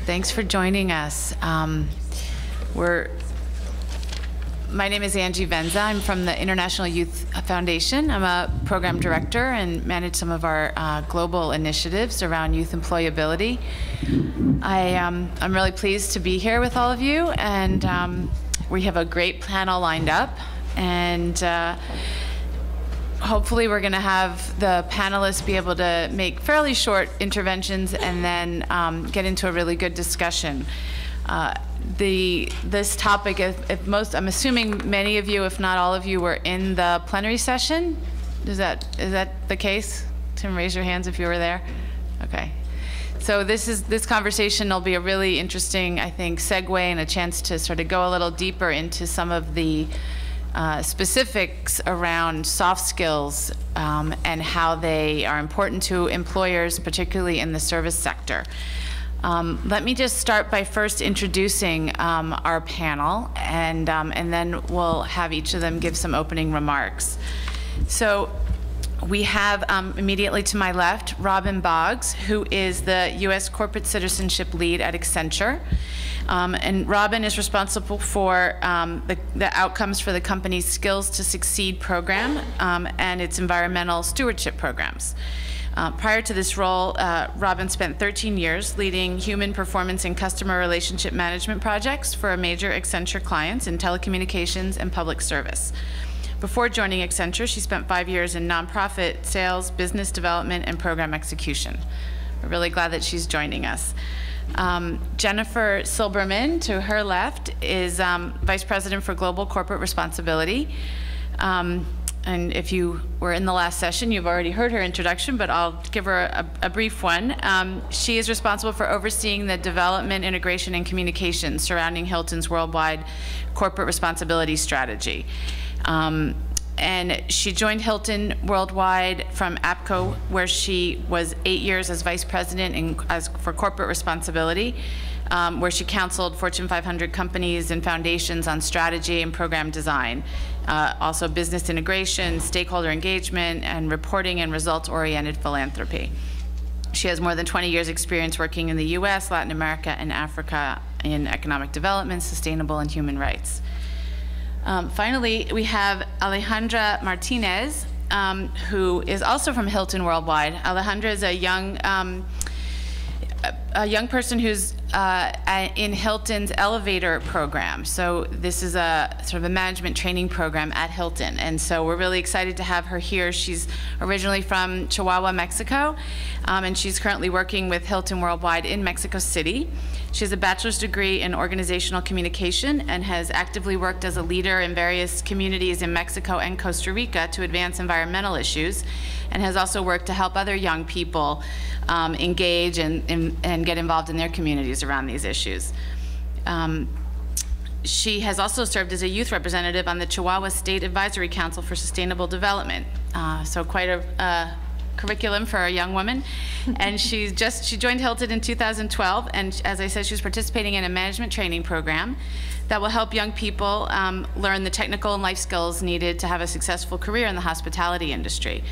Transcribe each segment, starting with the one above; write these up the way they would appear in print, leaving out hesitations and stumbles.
Thanks for joining us. My name is Angie Venza. I'm from the International Youth Foundation. I'm a program director and manage some of our global initiatives around youth employability. I'm really pleased to be here with all of you, and we have a great panel lined up. And hopefully we're going to have the panelists be able to make fairly short interventions and then get into a really good discussion. This topic, I'm assuming many of you, if not all of you, were in the plenary session. Is that the case? Tim, raise your hands if you were there. Okay. So this conversation will be a really interesting, I think, segue and a chance to sort of go a little deeper into some of the specifics around soft skills and how they are important to employers, particularly in the service sector. Let me just start by first introducing our panel, and then we'll have each of them give some opening remarks. So we have immediately to my left Robin Boggs, who is the U.S. Corporate Citizenship Lead at Accenture. And Robin is responsible for the outcomes for the company's Skills to Succeed program and its environmental stewardship programs. Prior to this role, Robin spent 13 years leading human performance and customer relationship management projects for major Accenture clients in telecommunications and public service. Before joining Accenture, she spent 5 years in nonprofit sales, business development, and program execution. We're really glad that she's joining us. Jennifer Silberman, to her left, is Vice President for Global Corporate Responsibility. And if you were in the last session, you've already heard her introduction, but I'll give her a brief one. She is responsible for overseeing the development, integration, and communications surrounding Hilton's worldwide corporate responsibility strategy. And she joined Hilton Worldwide from APCO, where she was 8 years as Vice President for corporate responsibility, where she counseled Fortune 500 companies and foundations on strategy and program design, also business integration, stakeholder engagement, and reporting and results-oriented philanthropy. She has more than 20 years experience working in the US, Latin America, and Africa in economic development, sustainable, and human rights. Finally, we have Alejandra Martinez, who is also from Hilton Worldwide. Alejandra is a young person who's in Hilton's Elevator program. So this is a sort of a management training program at Hilton. And so we're really excited to have her here. She's originally from Chihuahua, Mexico, and she's currently working with Hilton Worldwide in Mexico City. She has a bachelor's degree in organizational communication and has actively worked as a leader in various communities in Mexico and Costa Rica to advance environmental issues, and has also worked to help other young people engage and get involved in their communities around these issues. She has also served as a youth representative on the Chihuahua State Advisory Council for Sustainable Development, so quite a curriculum for a young woman. And she joined Hilton in 2012, and as I said, she's participating in a management training program that will help young people learn the technical and life skills needed to have a successful career in the hospitality industry.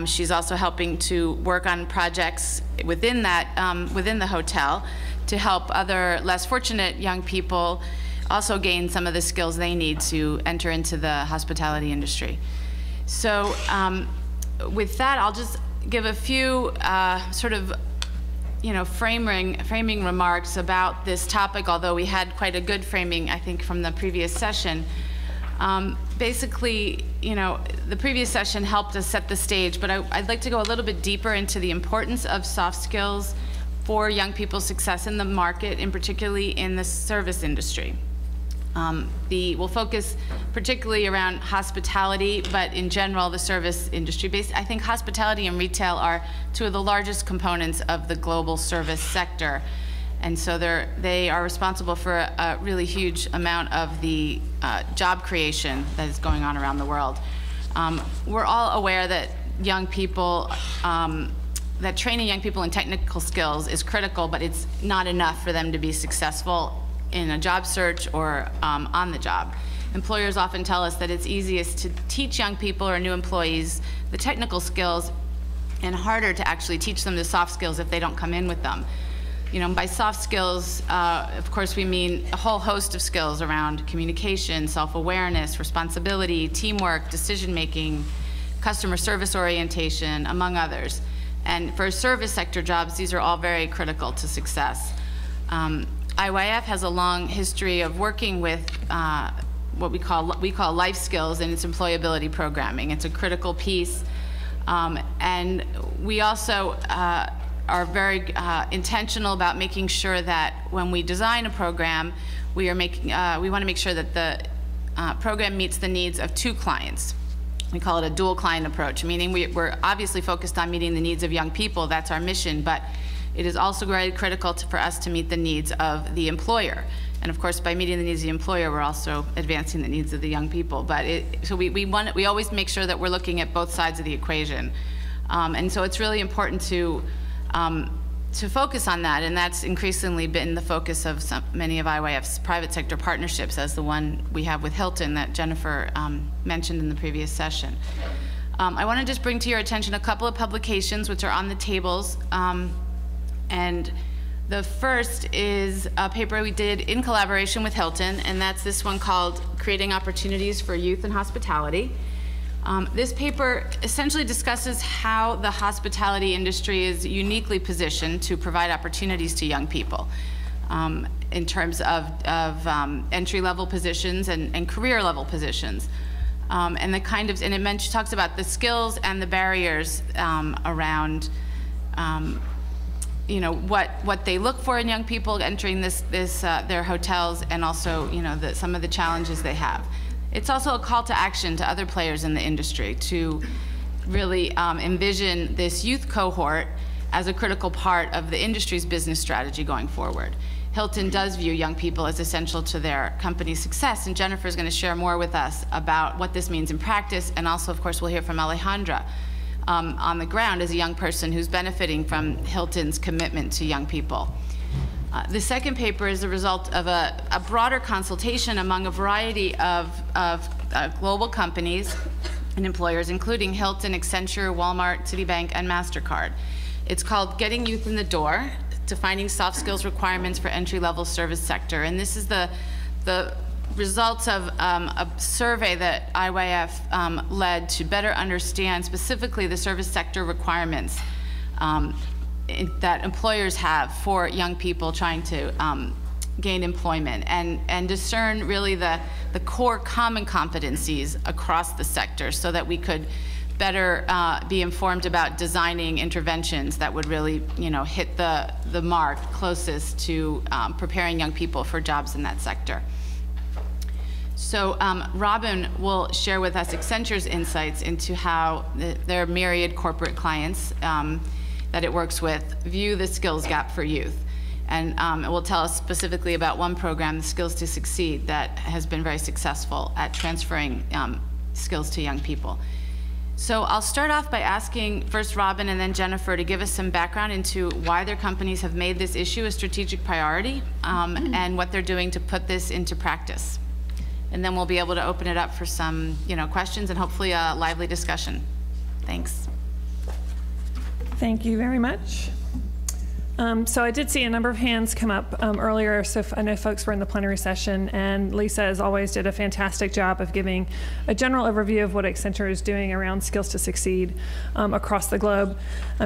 She's also helping to work on projects within the hotel to help other less fortunate young people also gain some of the skills they need to enter into the hospitality industry. So with that, I'll just give a few sort of framing remarks about this topic, although we had quite a good framing, I think, from the previous session. Basically, the previous session helped us set the stage, but I'd like to go a little bit deeper into the importance of soft skills for young people's success in the market, and particularly in the service industry. We'll focus particularly around hospitality, but in general, the service industry. I think hospitality and retail are two of the largest components of the global service sector. And so they are responsible for a really huge amount of the job creation that is going on around the world. We're all aware that young people, that training young people in technical skills is critical, but it's not enough for them to be successful in a job search or on the job. Employers often tell us that it's easiest to teach young people or new employees the technical skills and harder to actually teach them the soft skills if they don't come in with them. You know, by soft skills, of course, we mean a whole host of skills around communication, self-awareness, responsibility, teamwork, decision-making, customer service orientation, among others. And for service sector jobs, these are all very critical to success. IYF has a long history of working with what we call life skills in its employability programming. It's a critical piece. And we also are very intentional about making sure that when we design a program, we want to make sure that the program meets the needs of two clients. We call it a dual client approach, meaning we're obviously focused on meeting the needs of young people. That's our mission, but it is also very critical for us to meet the needs of the employer. And of course, by meeting the needs of the employer, we're also advancing the needs of the young people. But so we always make sure that we're looking at both sides of the equation. And so it's really important to focus on that, and that's increasingly been the focus of many of IYF's private sector partnerships, as the one we have with Hilton that Jennifer mentioned in the previous session. I want to just bring to your attention a couple of publications which are on the tables. And the first is a paper we did in collaboration with Hilton, and that's this one called Creating Opportunities for Youth in Hospitality. This paper essentially discusses how the hospitality industry is uniquely positioned to provide opportunities to young people in terms of entry-level positions and career-level positions. And the kind of, and it talks about the skills and the barriers around you know, what they look for in young people entering their hotels, and also, you know, some of the challenges they have. It's also a call to action to other players in the industry to really envision this youth cohort as a critical part of the industry's business strategy going forward. Hilton does view young people as essential to their company's success, and Jennifer is going to share more with us about what this means in practice, and also, of course, we'll hear from Alejandra on the ground as a young person who's benefiting from Hilton's commitment to young people. The second paper is the result of a broader consultation among a variety of global companies and employers, including Hilton, Accenture, Walmart, Citibank, and MasterCard. It's called Getting Youth in the Door, Defining Soft Skills Requirements for Entry-Level Service Sector. And this is the results of a survey that IYF led to better understand specifically the service sector requirements that employers have for young people trying to gain employment, and discern really the core common competencies across the sector, so that we could better be informed about designing interventions that would really, you know, hit the mark closest to preparing young people for jobs in that sector. So Robin will share with us Accenture's insights into how their myriad corporate clients that it works with view the skills gap for youth. And it will tell us specifically about one program, the Skills to Succeed, that has been very successful at transferring skills to young people. So I'll start off by asking first Robin and then Jennifer to give us some background into why their companies have made this issue a strategic priority and what they're doing to put this into practice. And then we'll be able to open it up for some, you know, questions and hopefully a lively discussion. Thanks. Thank you very much. So I did see a number of hands come up earlier, so I know folks were in the plenary session, and Lisa, as always, did a fantastic job of giving a general overview of what Accenture is doing around Skills to Succeed across the globe.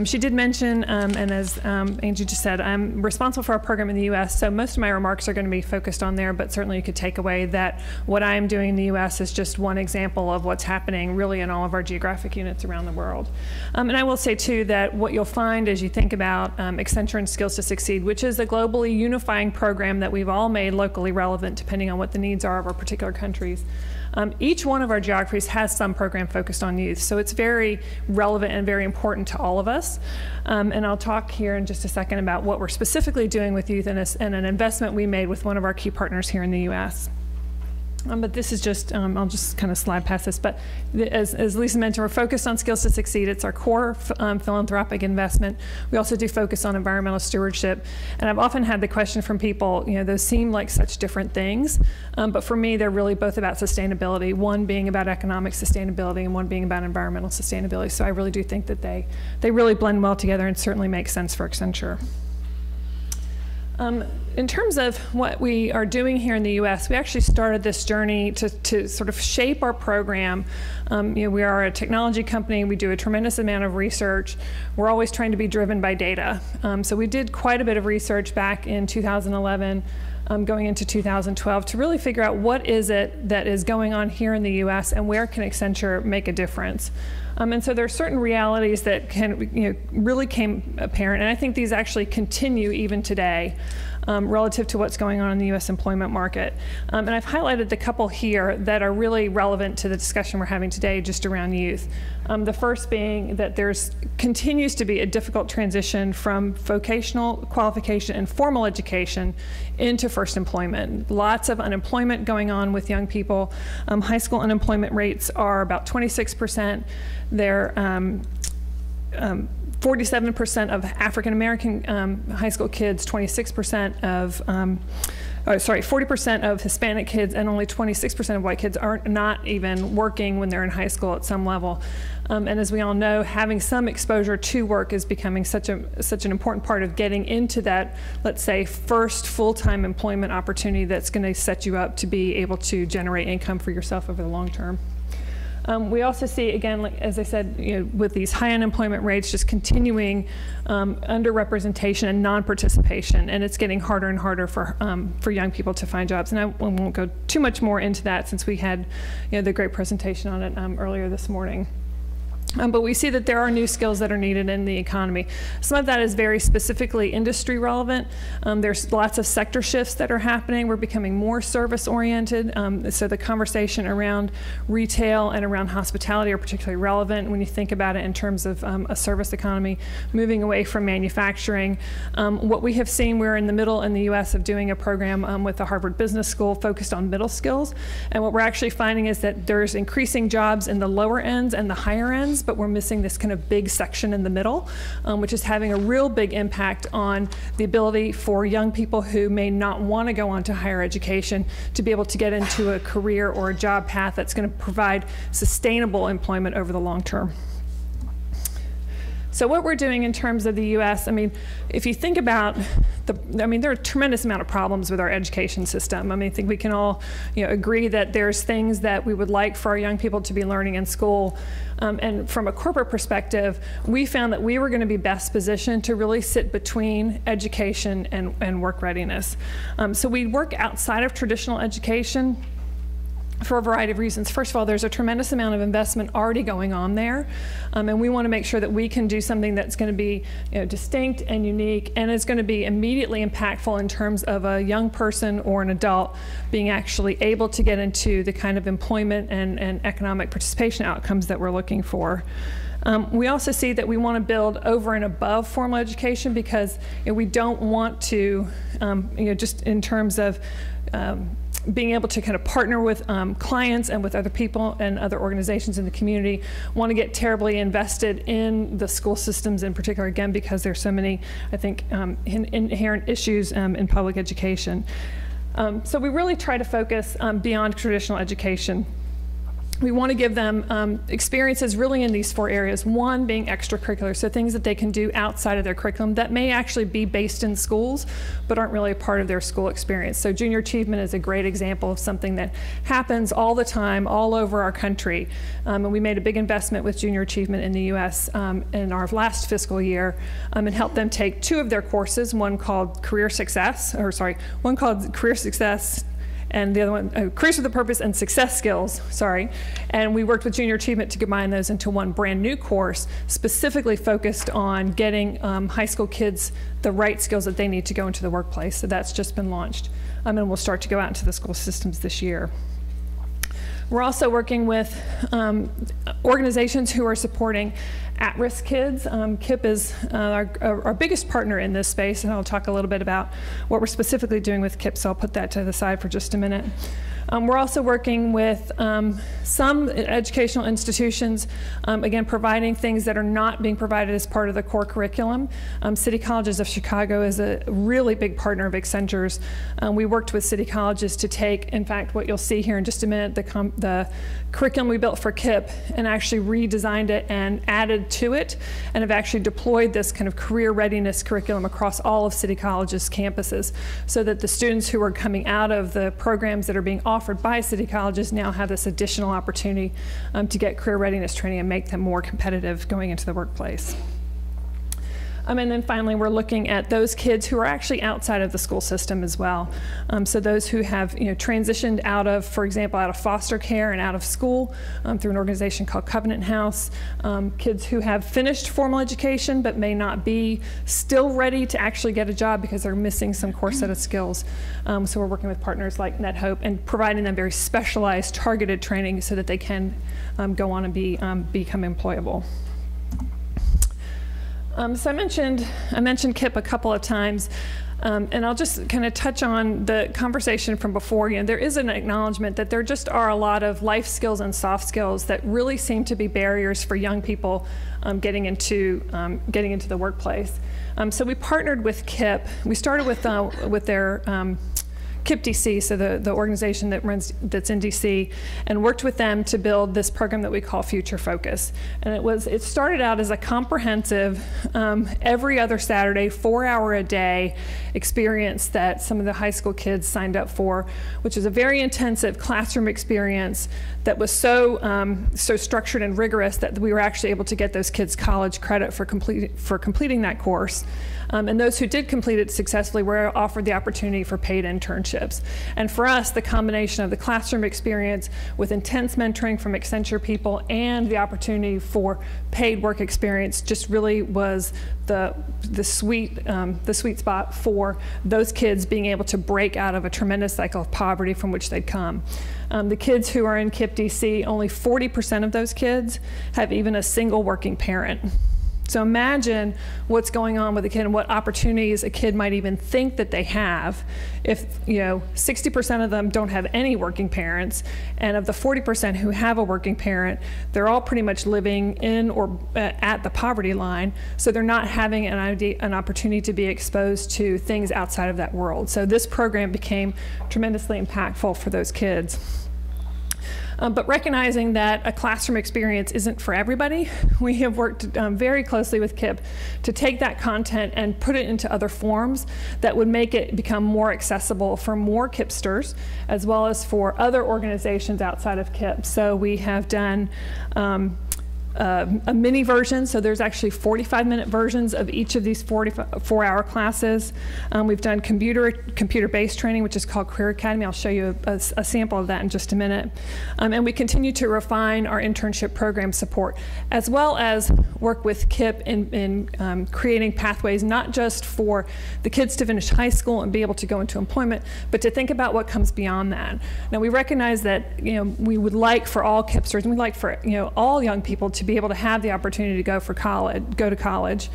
She did mention, and as Angie just said, I'm responsible for our program in the US, so most of my remarks are going to be focused on there, but certainly you could take away that what I'm doing in the US is just one example of what's happening really in all of our geographic units around the world. And I will say, too, that what you'll find as you think about Accenture and Skills to Succeed, which is a globally unifying program that we've all made locally relevant depending on what the needs are of our particular countries. Each one of our geographies has some program focused on youth, so it's very relevant and very important to all of us. And I'll talk here in just a second about what we're specifically doing with youth and an investment we made with one of our key partners here in the US. But this is just, I'll just kind of slide past this, but as Lisa mentioned, we're focused on Skills to Succeed. It's our core philanthropic investment. We also do focus on environmental stewardship. And I've often had the question from people, you know, those seem like such different things, but for me, they're really both about sustainability, one being about economic sustainability and one being about environmental sustainability. So I really do think that they really blend well together and certainly make sense for Accenture. In terms of what we are doing here in the U.S., we actually started this journey to sort of shape our program. We are a technology company. We do a tremendous amount of research. We're always trying to be driven by data. So we did quite a bit of research back in 2011, going into 2012, to really figure out what is it that is going on here in the U.S. and where can Accenture make a difference. And so there are certain realities that really came apparent, and I think these actually continue even today relative to what's going on in the U.S. employment market. And I've highlighted the couple here that are really relevant to the discussion we're having today just around youth. The first being that continues to be a difficult transition from vocational qualification and formal education into first employment. Lots of unemployment going on with young people. High school unemployment rates are about 26%. They're 47% of African American high school kids, 26% of 40% of Hispanic kids, and only 26% of white kids are not even working when they're in high school at some level. And as we all know, having some exposure to work is becoming such an important part of getting into that, let's say, first full-time employment opportunity that's going to set you up to be able to generate income for yourself over the long term. We also see, again, like, as I said, with these high unemployment rates, just continuing underrepresentation and non-participation, and it's getting harder and harder for young people to find jobs. And I won't go too much more into that since we had the great presentation on it earlier this morning. But we see that there are new skills that are needed in the economy. Some of that is very specifically industry relevant. There's lots of sector shifts that are happening. We're becoming more service oriented. So the conversation around retail and around hospitality are particularly relevant when you think about it in terms of a service economy, moving away from manufacturing. What we have seen, we're in the middle in the US of doing a program with the Harvard Business School focused on middle skills. And what we're actually finding is that there's increasing jobs in the lower ends and the higher ends, but we're missing this kind of big section in the middle, which is having a real big impact on the ability for young people who may not want to go on to higher education to be able to get into a career or a job path that's going to provide sustainable employment over the long term. So what we're doing in terms of the U.S., if you think about there are a tremendous amount of problems with our education system. I think we can all agree that there's things that we would like for our young people to be learning in school. And from a corporate perspective, we found that we were going to be best positioned to really sit between education and work readiness. So we work outside of traditional education for a variety of reasons. First of all, there's a tremendous amount of investment already going on there, and we want to make sure that we can do something that's going to be distinct and unique, and is going to be immediately impactful in terms of a young person or an adult being actually able to get into the kind of employment and economic participation outcomes that we're looking for. We also see that we want to build over and above formal education because we don't want to, just in terms of being able to kind of partner with clients and with other people and other organizations in the community, want to get terribly invested in the school systems in particular, again, because there's so many, I think, inherent issues in public education. So we really try to focus beyond traditional education. We want to give them experiences really in these four areas. One being extracurricular, so things that they can do outside of their curriculum that may actually be based in schools, but aren't really a part of their school experience. So junior achievement is a great example of something that happens all the time, all over our country. And we made a big investment with junior achievement in the US in our last fiscal year, and helped them take two of their courses, one called Career Success, and the other one, Careers with a Purpose and Success Skills, And we worked with Junior Achievement to combine those into one brand new course, specifically focused on getting high school kids the right skills that they need to go into the workplace. So that's just been launched, and we'll start to go out into the school systems this year. We're also working with organizations who are supporting at-risk kids. KIPP is our biggest partner in this space, and I'll talk a little bit about what we're specifically doing with KIPP, so I'll put that to the side for just a minute. We're also working with some educational institutions, again, providing things that are not being provided as part of the core curriculum. City Colleges of Chicago is a really big partner of Accenture's. We worked with City Colleges to take, in fact, what you'll see here in just a minute, the curriculum we built for KIPP, and actually redesigned it and added to it, and have actually deployed this kind of career readiness curriculum across all of City College's campuses, so that the students who are coming out of the programs that are being offered by City Colleges now have this additional opportunity to get career readiness training and make them more competitive going into the workplace. And then finally, we're looking at those kids who are actually outside of the school system as well. So those who have transitioned out of, for example, out of foster care and out of school through an organization called Covenant House. Kids who have finished formal education but may not be still ready to actually get a job because they're missing some core set of skills. So we're working with partners like NetHope and providing them very specialized, targeted training so that they can go on and become employable. So I mentioned KIPP a couple of times, and I'll just kind of touch on the conversation from before. There is an acknowledgement that there just are a lot of life skills and soft skills that really seem to be barriers for young people getting into the workplace. So we partnered with KIPP. We started with their KIPP DC, so the organization that's in DC, and worked with them to build this program that we call Future Focus. And it started out as a comprehensive, every other Saturday, 4-hour-a-day experience that some of the high school kids signed up for, which is a very intensive classroom experience that was so structured and rigorous that we were actually able to get those kids college credit for completing that course. And those who did complete it successfully were offered the opportunity for paid internships. And for us, the combination of the classroom experience with intense mentoring from Accenture people and the opportunity for paid work experience just really was the sweet spot for those kids being able to break out of a tremendous cycle of poverty from which they'd come. The kids who are in KIPP DC, only 40% of those kids have even a single working parent. So imagine what's going on with a kid and what opportunities a kid might even think that they have if 60% of them don't have any working parents, and of the 40% who have a working parent, they're all pretty much living in or at the poverty line, so they're not having an opportunity to be exposed to things outside of that world. So this program became tremendously impactful for those kids. But recognizing that a classroom experience isn't for everybody, we have worked very closely with KIPP to take that content and put it into other forms that would make it become more accessible for more KIPPsters, as well as for other organizations outside of KIPP. So we have done a mini version, so there's actually 45-minute versions of each of these 4-hour classes. We've done computer-based training, which is called Career Academy. I'll show you a sample of that in just a minute. And we continue to refine our internship program support, as well as work with KIPP in creating pathways, not just for the kids to finish high school and be able to go into employment, but to think about what comes beyond that. Now, we recognize that we would like for all KIPPsters, and we'd like for all young people to be able to have the opportunity to go to college.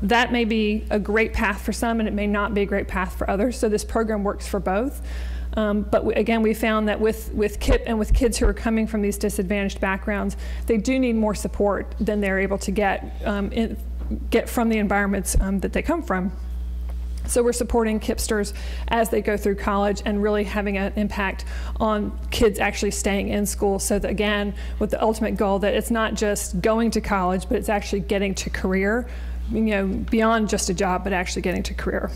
That may be a great path for some, and it may not be a great path for others. So this program works for both. But again, we found that with KIPP and with kids who are coming from these disadvantaged backgrounds, they do need more support than they're able to get from the environments that they come from. So we're supporting KIPPsters as they go through college and really having an impact on kids actually staying in school, so that, again, with the ultimate goal that it's not just going to college, but it's actually getting to career, beyond just a job, but actually getting to career.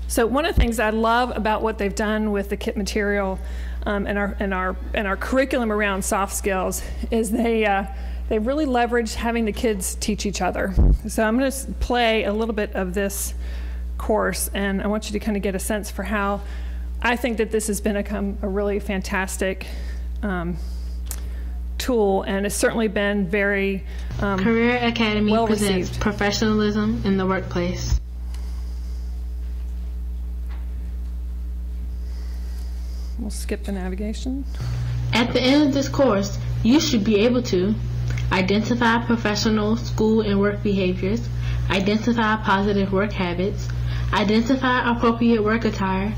So one of the things I love about what they've done with the KIPP material and our curriculum around soft skills is they really leveraged having the kids teach each other. So I'm going to play a little bit of this course, and I want you to kind of get a sense for how I think that this has become a really fantastic tool, and it's certainly been very Career Academy well presents received. Professionalism in the Workplace. We'll skip the navigation. At the end of this course, you should be able to identify professional, school, and work behaviors, identify positive work habits, identify appropriate work attire,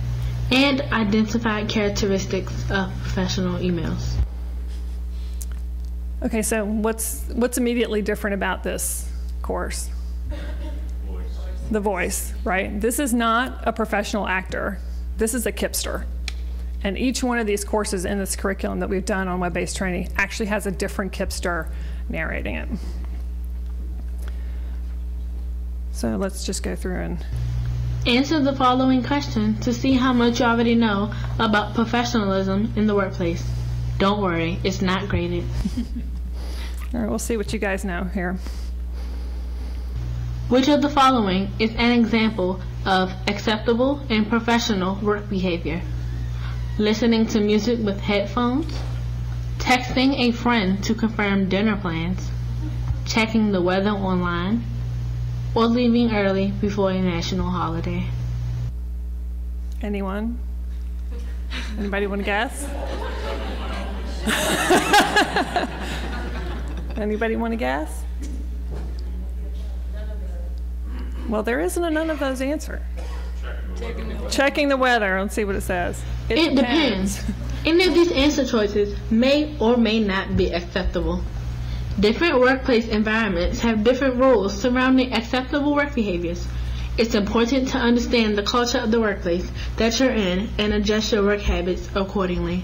and identify characteristics of professional emails. Okay, so what's immediately different about this course? The voice, right? This is not a professional actor. This is a Kipster. And each one of these courses in this curriculum that we've done on web-based training actually has a different Kipster narrating it. So let's just go through and answer the following question to see how much you already know about professionalism in the workplace. Don't worry, it's not graded. All right, we'll see what you guys know here. Which of the following is an example of acceptable and professional work behavior? Listening to music with headphones, texting a friend to confirm dinner plans, checking the weather online, or leaving early before a national holiday. Anyone? Anybody want to guess? Anybody want to guess? Well, there isn't a none of those answer. Checking the weather. Let's see what it says. It depends. Any of these answer choices may or may not be acceptable. Different workplace environments have different rules surrounding acceptable work behaviors. It's important to understand the culture of the workplace that you're in and adjust your work habits accordingly.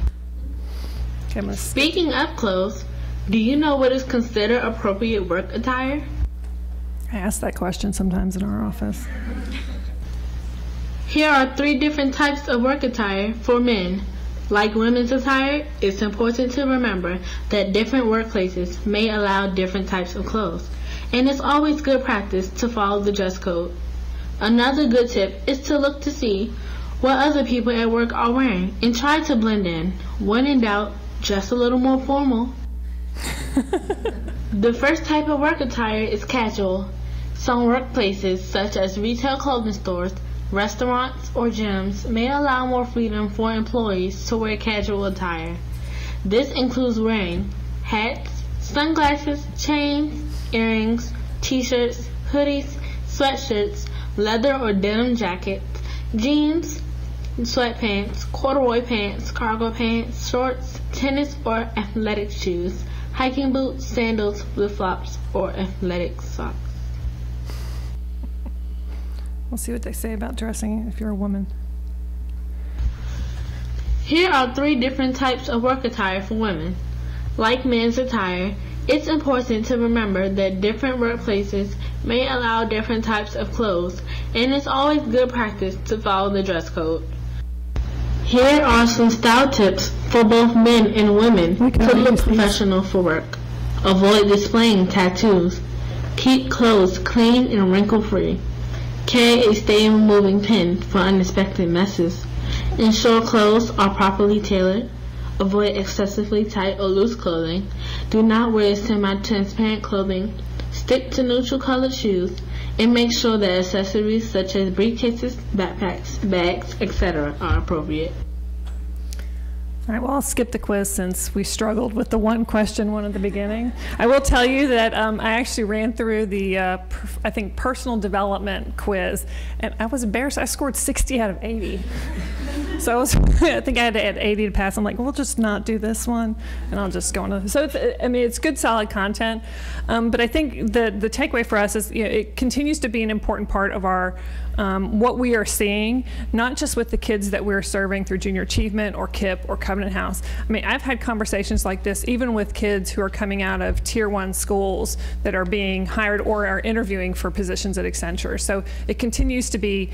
Speaking of clothes, do you know what is considered appropriate work attire? I ask that question sometimes in our office. Here are 3 different types of work attire for men. Like women's attire, it's important to remember that different workplaces may allow different types of clothes, and it's always good practice to follow the dress code. Another good tip is to look to see what other people at work are wearing and try to blend in. When in doubt, dress a little more formal. The first type of work attire is casual. Some workplaces, such as retail clothing stores, restaurants, or gyms, may allow more freedom for employees to wear casual attire. This includes wearing hats, sunglasses, chains, earrings, t-shirts, hoodies, sweatshirts, leather or denim jackets, jeans, sweatpants, corduroy pants, cargo pants, shorts, tennis or athletic shoes, hiking boots, sandals, flip-flops, or athletic socks. We'll see what they say about dressing if you're a woman. Here are 3 different types of work attire for women. Like men's attire, it's important to remember that different workplaces may allow different types of clothes, and it's always good practice to follow the dress code. Here are some style tips for both men and women to look professional for work. Avoid displaying tattoos. Keep clothes clean and wrinkle-free. Carry a stain-removing pen for unexpected messes. Ensure clothes are properly tailored. Avoid excessively tight or loose clothing. Do not wear semi-transparent clothing. Stick to neutral-colored shoes. And make sure that accessories such as briefcases, backpacks, bags, etc. are appropriate. All right, well, I'll skip the quiz since we struggled with the one question one at the beginning. I will tell you that I actually ran through the, I think, personal development quiz, and I was embarrassed. I scored 60 out of 80. So I think I had to add 80 to pass. I'm like, we'll just not do this one, and I'll just go on. So, it's good, solid content. But I think the takeaway for us is, it continues to be an important part of our what we are seeing, not just with the kids that we're serving through Junior Achievement or KIP or Covenant House. I've had conversations like this even with kids who are coming out of Tier 1 schools that are being hired or are interviewing for positions at Accenture. So it continues to be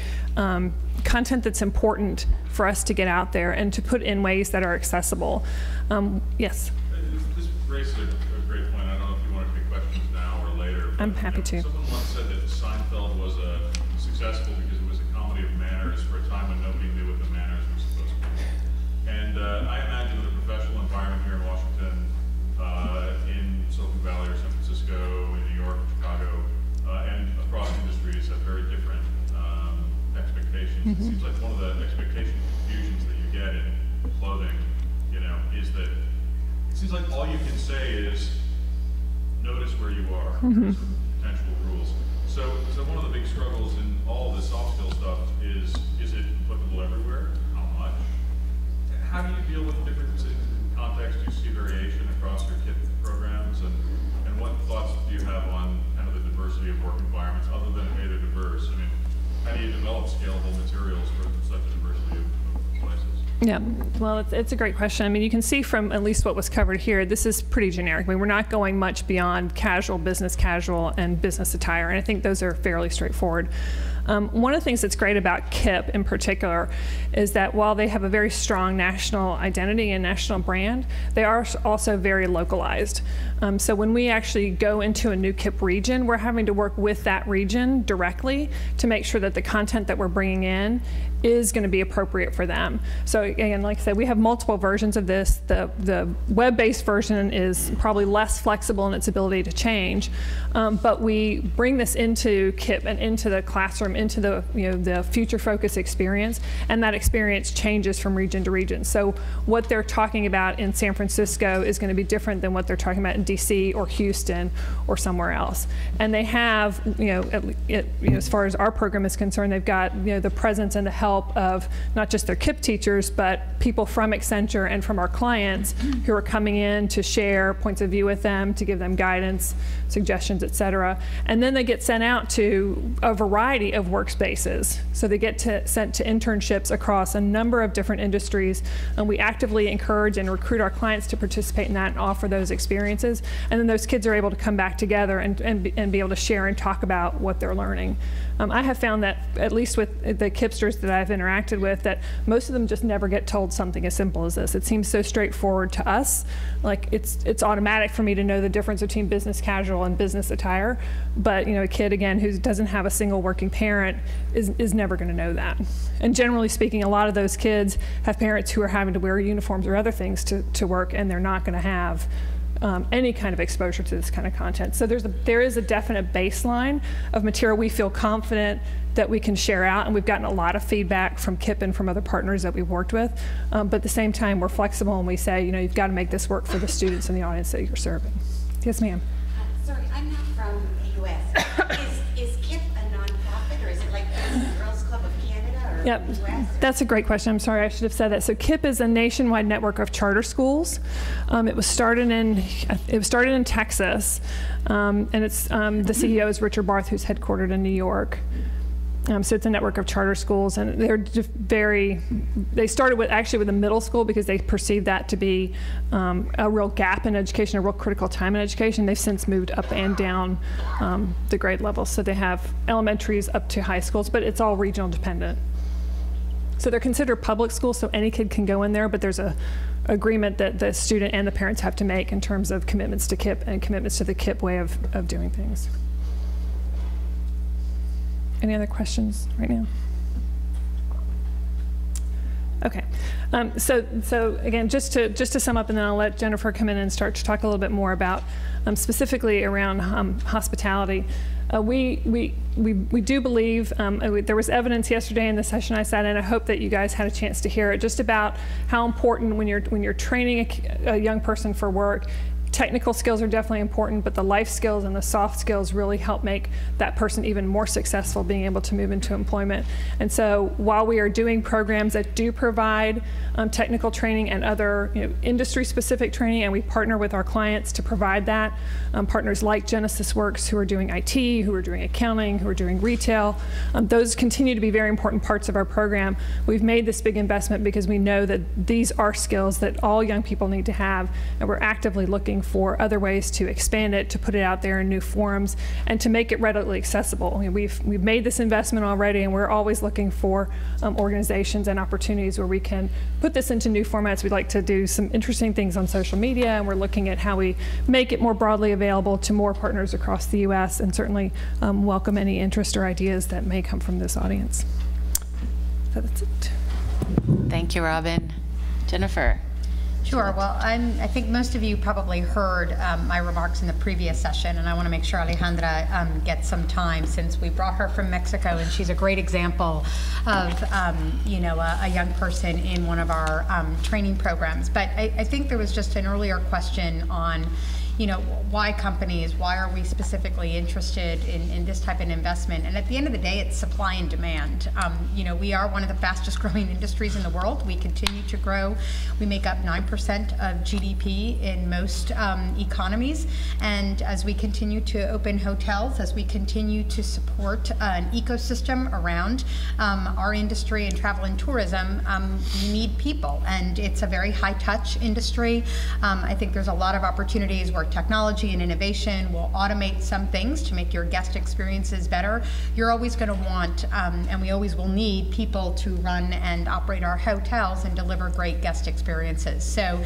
content that's important for us to get out there and to put in ways that are accessible. Yes? This raises a great point. I don't know if you want to take questions now or later. I'm happy to. Someone once said that Seinfeld was successful because it was a comedy of manners for a time when nobody knew what the manners were supposed to be. And I imagine that a professional environment here in Washington, in Silicon Valley or San Francisco, in New York, Chicago, and across industries have very different expectations. It seems like one of the expectation confusions that you get in clothing, is that it seems like all you can say is notice where you are. Some potential rules. So one of the big struggles in all of this soft skill stuff is it applicable everywhere? How how do you deal with differences in context? Do you see variation across your KIP programs? And what thoughts do you have on kind of the diversity of work environments other than, hey, they're diverse? I mean, how do you develop scalable materials for such a diversity of places? Yeah, well, it's a great question. I mean, you can see from at least what was covered here, this is pretty generic. I mean, we're not going much beyond casual, and business attire, and I think those are fairly straightforward. One of the things that's great about KIP in particular is that while they have a very strong national identity and national brand, they are also very localized. So when we actually go into a new KIP region, we're having to work with that region directly to make sure that the content that we're bringing in is going to be appropriate for them. So again, like I said, we have multiple versions of this. The web-based version is probably less flexible in its ability to change, but we bring this into KIP and into the classroom, into the future focus experience, and that experience changes from region to region. So what they're talking about in San Francisco is going to be different than what they're talking about in DC or Houston or somewhere else. And they have, as far as our program is concerned, they've got the presence and the help of not just their KIP teachers, but people from Accenture and from our clients who are coming in to share points of view with them, to give them guidance, suggestions, et cetera. And then they get sent out to a variety of workspaces. So they get sent to internships across a number of different industries, and we actively encourage and recruit our clients to participate in that and offer those experiences. And then those kids are able to come back together and be able to share and talk about what they're learning. I have found that, at least with the KIPsters that I've interacted with, that most of them just never get told something as simple as this. It seems so straightforward to us. Like it's automatic for me to know the difference between business casual and business attire. But a kid, again, who doesn't have a single working parent is never going to know that. And generally speaking, a lot of those kids have parents who are having to wear uniforms or other things to work, and they're not going to have any kind of exposure to this kind of content. So there is a definite baseline of material we feel confident that we can share out, and we've gotten a lot of feedback from KIP and from other partners that we've worked with. But at the same time, we're flexible, and we say, you've got to make this work for the students and the audience that you're serving. Yes, ma'am. Sorry, I'm not from the U.S. Is KIP a nonprofit, or is it like the Girls Club of Canada, or Yep, the U.S.? that's a great question. I'm sorry, I should have said that. So KIP is a nationwide network of charter schools. It was started in Texas, and it's the CEO is Richard Barth, who's headquartered in New York. So it's a network of charter schools, and they're just they started with a middle school because they perceived that to be a real gap in education, a real critical time in education. They've since moved up and down the grade levels. So they have elementaries up to high schools, but it's all regional dependent. So they're considered public schools, so any kid can go in there, but there's a agreement that the student and the parents have to make in terms of commitments to KIP and commitments to the KIP way of doing things. Any other questions right now? Okay, so again, just to sum up, and then I'll let Jennifer come in and start to talk a little bit more about specifically around hospitality. We do believe, there was evidence yesterday in the session I sat in. I hope that you guys had a chance to hear it, just about how important when you're training a young person for work. Technical skills are definitely important, but the life skills and the soft skills really help make that person even more successful being able to move into employment. And so while we are doing programs that do provide technical training and other industry-specific training, and we partner with our clients to provide that, partners like Genesis Works, who are doing IT, who are doing accounting, who are doing retail, those continue to be very important parts of our program. We've made this big investment because we know that these are skills that all young people need to have, and we're actively looking for other ways to expand it, to put it out there in new forums, and to make it readily accessible. I mean, we've made this investment already, and we're always looking for organizations and opportunities where we can put this into new formats. We'd like to do some interesting things on social media, and we're looking at how we make it more broadly available to more partners across the U.S., and certainly welcome any interest or ideas that may come from this audience. So that's it. Thank you, Robin. Jennifer. Sure. Well, I think most of you probably heard my remarks in the previous session, and I want to make sure Alejandra gets some time, since we brought her from Mexico, and she's a great example of a young person in one of our training programs. But I think there was just an earlier question on why companies, why are we specifically interested in this type of investment? And at the end of the day, it's supply and demand. We are one of the fastest growing industries in the world. We continue to grow. We make up 9% of GDP in most economies. And as we continue to open hotels, as we continue to support an ecosystem around our industry and travel and tourism, we need people. And it's a very high touch industry. I think there's a lot of opportunities where technology and innovation will automate some things to make your guest experiences better. You're always going to want, and we always will need, people to run and operate our hotels and deliver great guest experiences. So,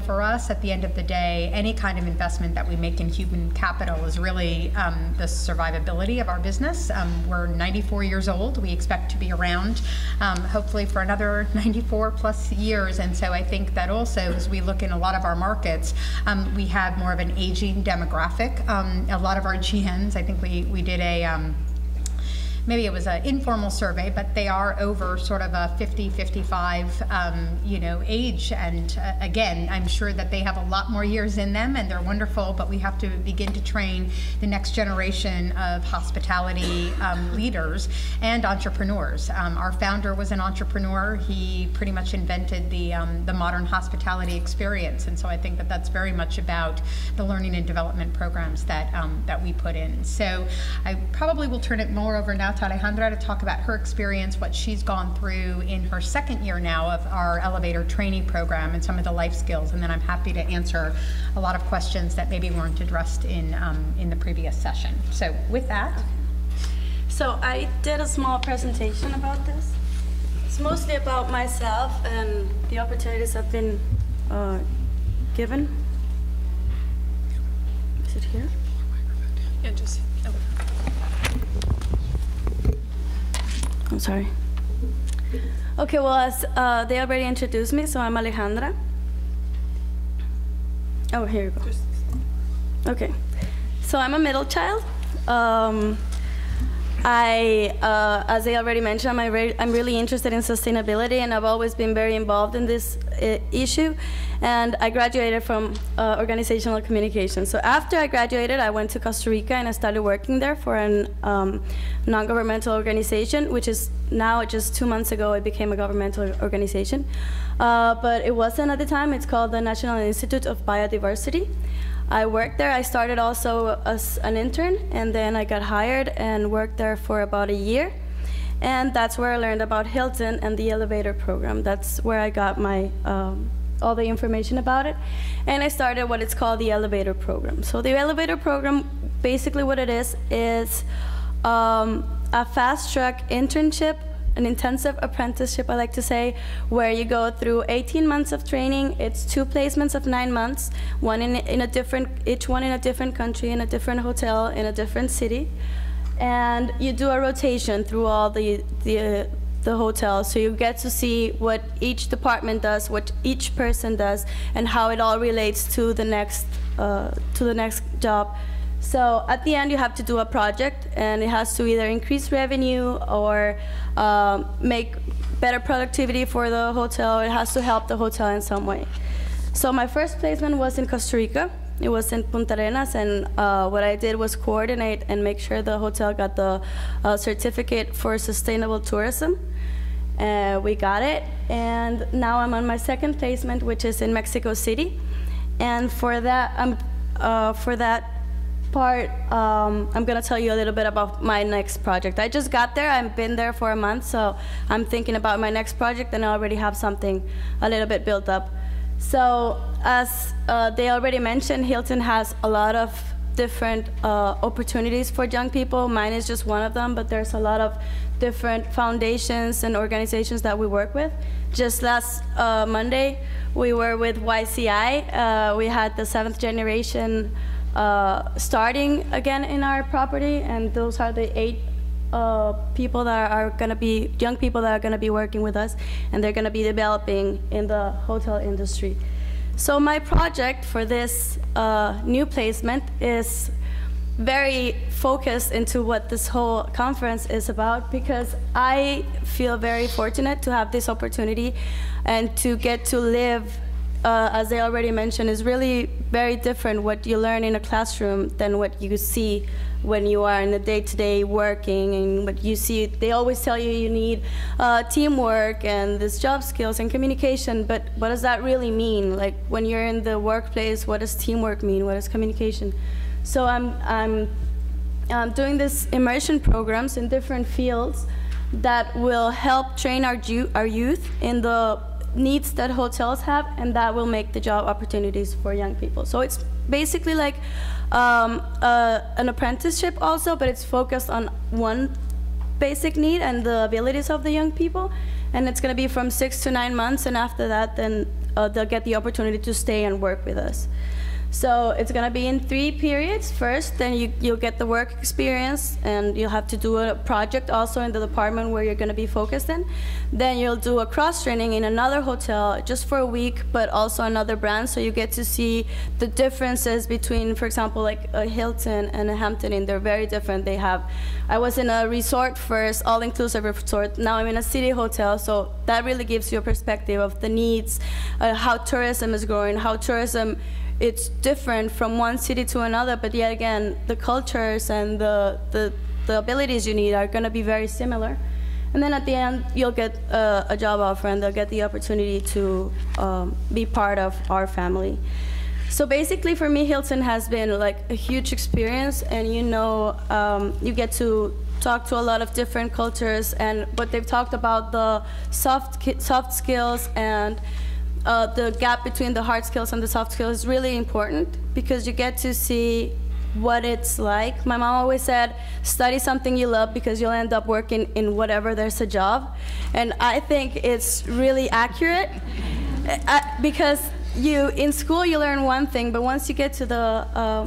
for us, at the end of the day, any kind of investment that we make in human capital is really the survivability of our business. We're 94 years old. We expect to be around, hopefully, for another 94 plus years. And so I think that also, as we look in a lot of our markets, we have more of an aging demographic. A lot of our GNs, I think we did a maybe it was an informal survey, but they are over sort of a 50, 55, age. And again, I'm sure that they have a lot more years in them, and they're wonderful, but we have to begin to train the next generation of hospitality leaders and entrepreneurs. Our founder was an entrepreneur. He pretty much invented the modern hospitality experience. And so I think that that's very much about the learning and development programs that we put in. So I probably will turn it more over now to Alejandra to talk about her experience, what she's gone through in her second year now of our elevator training program and some of the life skills, and then I'm happy to answer a lot of questions that maybe weren't addressed in the previous session. So with that. So I did a small presentation about this. It's mostly about myself and the opportunities I've been given. Is it here? Yeah, just. Oh. I'm sorry. Okay, well, as they already introduced me, so I'm Alejandra. Oh, here you go. Okay, so I'm a middle child. As they already mentioned, I'm really interested in sustainability, and I've always been very involved in this issue. And I graduated from organizational communication. So after I graduated, I went to Costa Rica and I started working there for a non-governmental organization, which is now just 2 months ago it became a governmental organization. But it wasn't at the time. It's called the National Institute of Biodiversity. I worked there. I started also as an intern, and then I got hired and worked there for about a year. And that's where I learned about Hilton and the elevator program. That's where I got my all the information about it. And I started what it's called the elevator program. So the elevator program, basically what it is a fast-track internship, an intensive apprenticeship, I like to say, where you go through 18 months of training. It's 2 placements of 9 months, each one in a different country, in a different hotel, in a different city. And you do a rotation through all the hotels, so you get to see what each department does, what each person does, and how it all relates to the next job. So at the end, you have to do a project, and it has to either increase revenue or make better productivity for the hotel. It has to help the hotel in some way. So my first placement was in Costa Rica. It was in Punta Arenas, and what I did was coordinate and make sure the hotel got the certificate for sustainable tourism. We got it, and now I'm on my second placement, which is in Mexico City. And for that part, I'm gonna tell you a little bit about my next project. I just got there, I've been there for a month, so I'm thinking about my next project, and I already have something a little bit built up. So as they already mentioned, Hilton has a lot of different opportunities for young people. Mine is just one of them, but there's a lot of different foundations and organizations that we work with. Just last Monday, we were with YCI. We had the 7th generation starting again in our property, and those are the 8 people that are going to be, young people that are going to be working with us, and they're going to be developing in the hotel industry. So my project for this new placement is very focused into what this whole conference is about, because I feel very fortunate to have this opportunity and to get to live as they already mentioned, is really very different what you learn in a classroom than what you see when you are in the day-to-day working, and what you see. They always tell you need teamwork and this job skills and communication, but what does that really mean? Like when you're in the workplace, what does teamwork mean? What is communication? So I'm doing this immersion programs in different fields that will help train our youth in the needs that hotels have, and that will make the job opportunities for young people. So it's basically like an apprenticeship also, but it's focused on one basic need and the abilities of the young people. And it's going to be from 6 to 9 months, and after that, then they'll get the opportunity to stay and work with us. So it's going to be in 3 periods. First, then you'll get the work experience, and you'll have to do a project also in the department where you're going to be focused in. Then you'll do a cross-training in another hotel just for a week, but also another brand, so you get to see the differences between, for example, like a Hilton and a Hampton Inn. They're very different. I was in a resort first, all-inclusive resort. Now I'm in a city hotel, so that really gives you a perspective of the needs, how tourism is growing, how tourism, it's different from one city to another, but yet again, the cultures and the abilities you need are going to be very similar. And then at the end, you'll get a job offer, and they'll get the opportunity to be part of our family. So basically, for me, Hilton has been like a huge experience, and you get to talk to a lot of different cultures, and what they've talked about, the soft skills and the gap between the hard skills and the soft skills is really important, because you get to see what it's like. My mom always said, study something you love, because you'll end up working in whatever there's a job. And I think it's really accurate, because in school you learn one thing, but once you get to the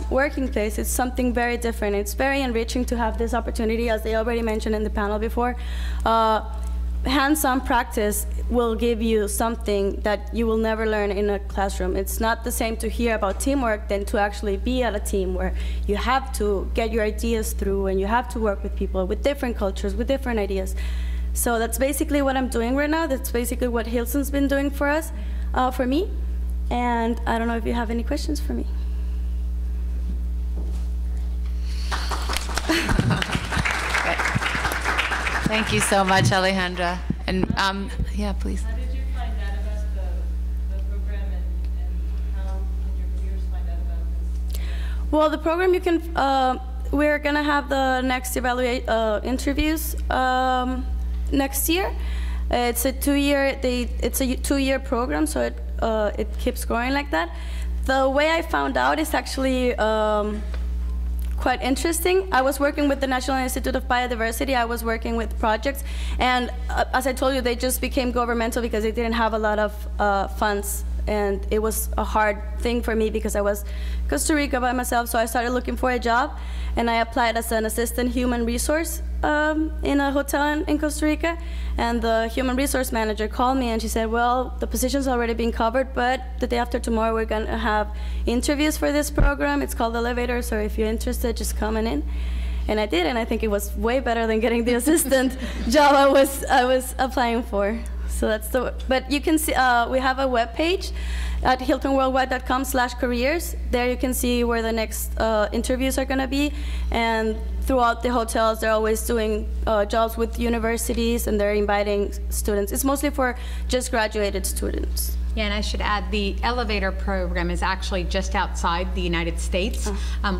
working place, it's something very different. It's very enriching to have this opportunity, as they already mentioned in the panel before. Hands-on practice will give you something that you will never learn in a classroom. It's not the same to hear about teamwork than to actually be at a team where you have to get your ideas through, and you have to work with people with different cultures, with different ideas. So that's basically what I'm doing right now. That's basically what Hilton's been doing for us, for me. And I don't know if you have any questions for me. Thank you so much, Alejandra. And yeah, please. How did you find out about the program, and how did your peers find out about this? Well, the program, we're gonna have the next interviews next year. It's a 2-year program, so it keeps growing like that. The way I found out is actually quite interesting. I was working with the National Institute of Biodiversity. I was working with projects, and as I told you, they just became governmental because they didn't have a lot of funds, and it was a hard thing for me because I was in Costa Rica by myself. So I started looking for a job, and I applied as an assistant human resource in a hotel in Costa Rica. And the human resource manager called me, and she said, well, the position's already been covered, but the day after tomorrow we're going to have interviews for this program. It's called Elevator, so if you're interested, just come on in. And I did, and I think it was way better than getting the assistant job I was applying for. So but you can see, we have a web page at hiltonworldwide.com/careers. There you can see where the next interviews are going to be. And throughout the hotels, they're always doing jobs with universities, and they're inviting students. It's mostly for just graduated students. Yeah, and I should add, the Elevator program is actually just outside the United States.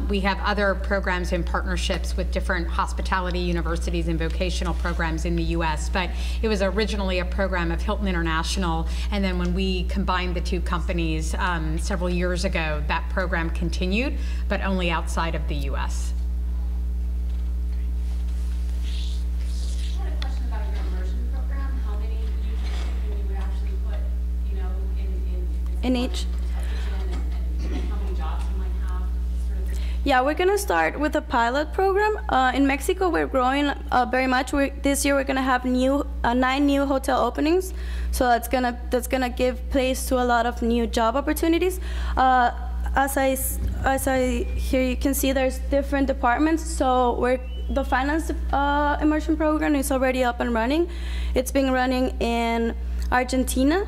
We have other programs in partnerships with different hospitality universities and vocational programs in the US, but it was originally a program of Hilton International, and then when we combined the two companies several years ago, that program continued, but only outside of the US. In each. Yeah, we're going to start with a pilot program. In Mexico, we're growing very much. This year, we're going to have 9 new hotel openings. So that's gonna give place to a lot of new job opportunities. As I here you can see, there's different departments. So the finance immersion program is already up and running. It's been running in Argentina.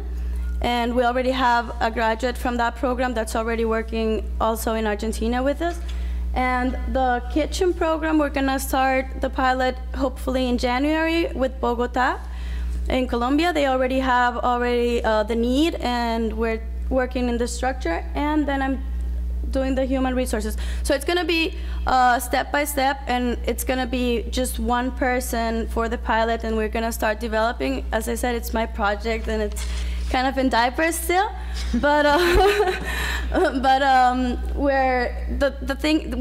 And we already have a graduate from that program that's already working also in Argentina with us. And the kitchen program, we're gonna start the pilot hopefully in January with Bogota in Colombia. They already have the need, and we're working in the structure, and then I'm doing the human resources. So it's gonna be step by step, and it's gonna be just one person for the pilot, and we're gonna start developing. As I said, it's my project, and it's kind of in diapers still, but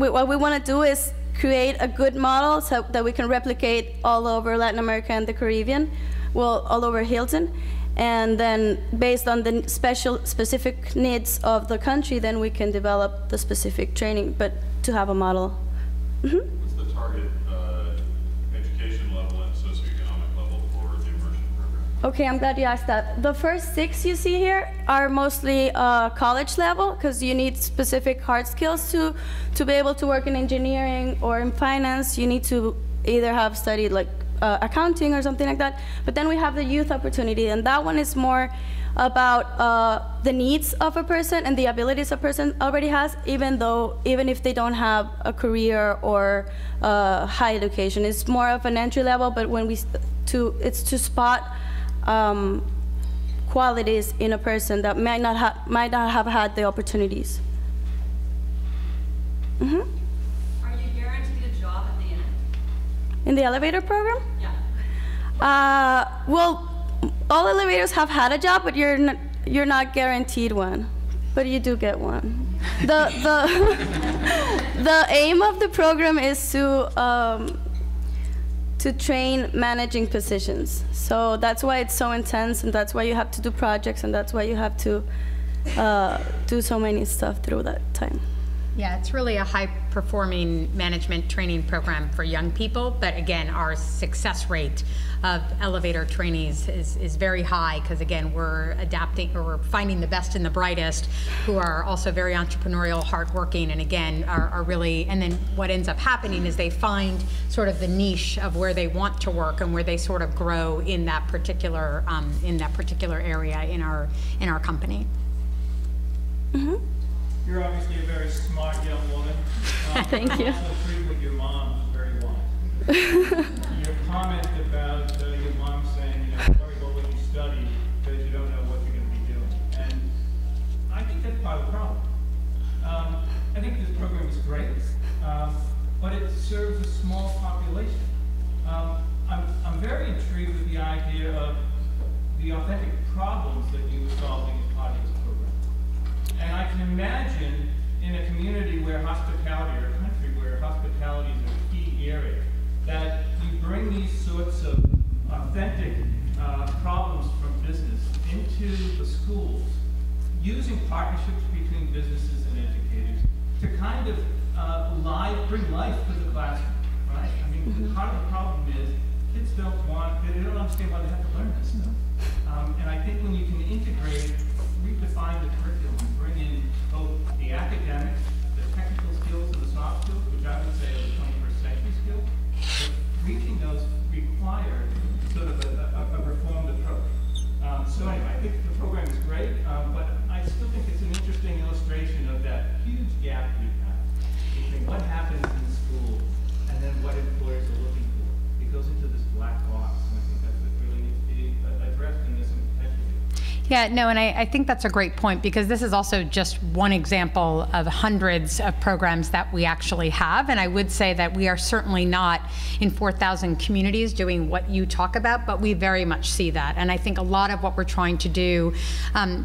what we want to do is create a good model so that we can replicate all over Latin America and the Caribbean, well, all over Hilton, and then based on the specific needs of the country, then we can develop the specific training, but to have a model. Mm-hmm. What's the target education level and socioeconomic level for the immersion program? Okay, I'm glad you asked that. The first 6 you see here are mostly college level, because you need specific hard skills to be able to work in engineering or in finance. You need to either have studied like accounting or something like that. But then we have the youth opportunity, and that one is more about the needs of a person and the abilities a person already has, even if they don't have a career or high education. It's more of an entry level, but when it's to spot qualities in a person that might not have had the opportunities. Mm-hmm. Are you guaranteed a job at the end? In the elevator program? Yeah. Well, all elevators have had a job, but you're not guaranteed one, but you do get one. The aim of the program is to train managing positions. So that's why it's so intense, and that's why you have to do projects, and that's why you have to do so many stuff through that time. Yeah, it's really a high-performing management training program for young people, but again, our success rate of elevator trainees is very high, because again, we're adapting, or we're finding the best and the brightest who are also very entrepreneurial, hardworking, and again, are really, and then what ends up happening is they find sort of the niche of where they want to work and where they sort of grow in that particular area in our company. Mm-hmm. You're obviously a very smart young woman. Thank you. I also agree with your mom, who's very wise. Your comment about your mom saying, worry about what you study because you don't know what you're going to be doing. And I think that's part of the problem. I think this program is great, but it serves a small population. I'm very intrigued with the idea of the authentic problems that you were solving as part of this program. And I can imagine in a community where hospitality, or a country where hospitality is a key area, that you bring these sorts of authentic problems from business into the schools, using partnerships between businesses and educators to kind of bring life to the classroom, right? I mean, part of the problem is kids they don't understand why they have to learn this stuff. And I think when you can integrate, redefine the curriculum, and bring in both the academics, the technical skills, and the soft skills, which I would say are the 21st century skills, but reaching those require sort of a reformed approach. So anyway, I think the program is great, but I still think it's an interesting illustration of that huge gap we have between what happens in school and then what employers are looking for. It goes into this black box, and I think that's what really needs to be addressed in this integrity. Yeah, no, and I think that's a great point, because this is also just one example of hundreds of programs that we actually have. And I would say that we are certainly not in 4,000 communities doing what you talk about, but we very much see that. And I think a lot of what we're trying to do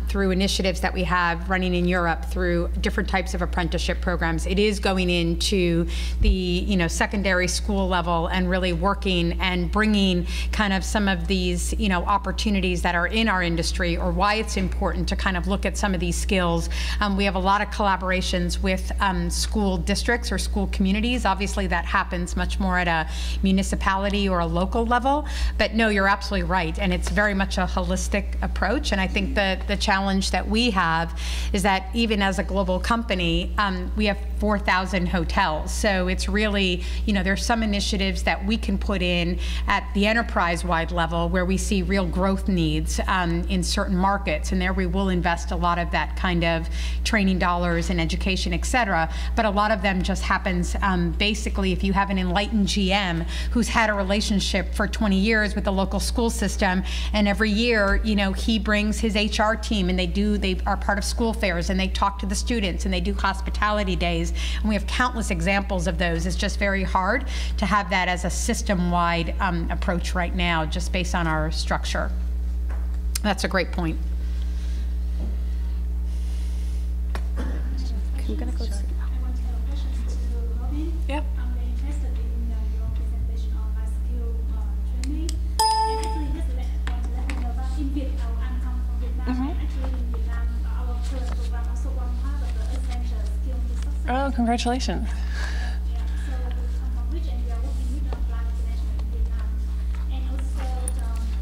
through initiatives that we have running in Europe, through different types of apprenticeship programs, it is going into the secondary school level and really working and bringing kind of some of these opportunities that are in our industry, or why it's important to kind of look at some of these skills. We have a lot of collaborations with school districts or school communities. Obviously that happens much more at a municipality or a local level, but no, you're absolutely right, and it's very much a holistic approach. And I think the challenge that we have is that even as a global company, we have 4,000 hotels, so it's really, there's some initiatives that we can put in at the enterprise-wide level where we see real growth needs in certain markets, and there we will invest a lot of that kind of training dollars and education, et cetera. But a lot of them just happens basically if you have an enlightened GM who's had a relationship for 20 years with the local school system, and every year, you know, he brings his HR team, and they are part of school fairs, and they talk to the students, and they do hospitality days, and we have countless examples of those. It's just very hard to have that as a system-wide approach right now, just based on our structure. That's a great point. I'm gonna go. Yep. I'm very interested in your presentation on life skill training. And actually, just let me know that in Vietnam, I'm come from Vietnam. And actually, in Vietnam, our current program also one part of the Accenture Skill to Success. Oh, congratulations. Yeah, so we come from which, and we are working with Plan International in Vietnam. And also,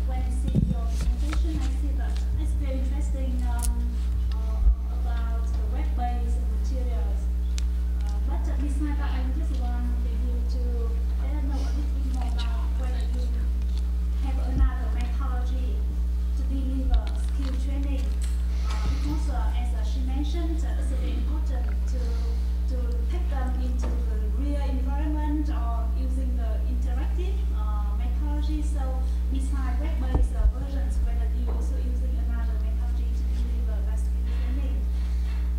when I see your presentation, I see that it's very interesting about the web-based materials. But besides that, I just want you to let us know a little bit more about whether you have another methodology to deliver skill training. Because as she mentioned, it's very important to take them into the real environment or using the interactive methodology. So besides web-based versions, whether you also using another methodology to deliver that skill training.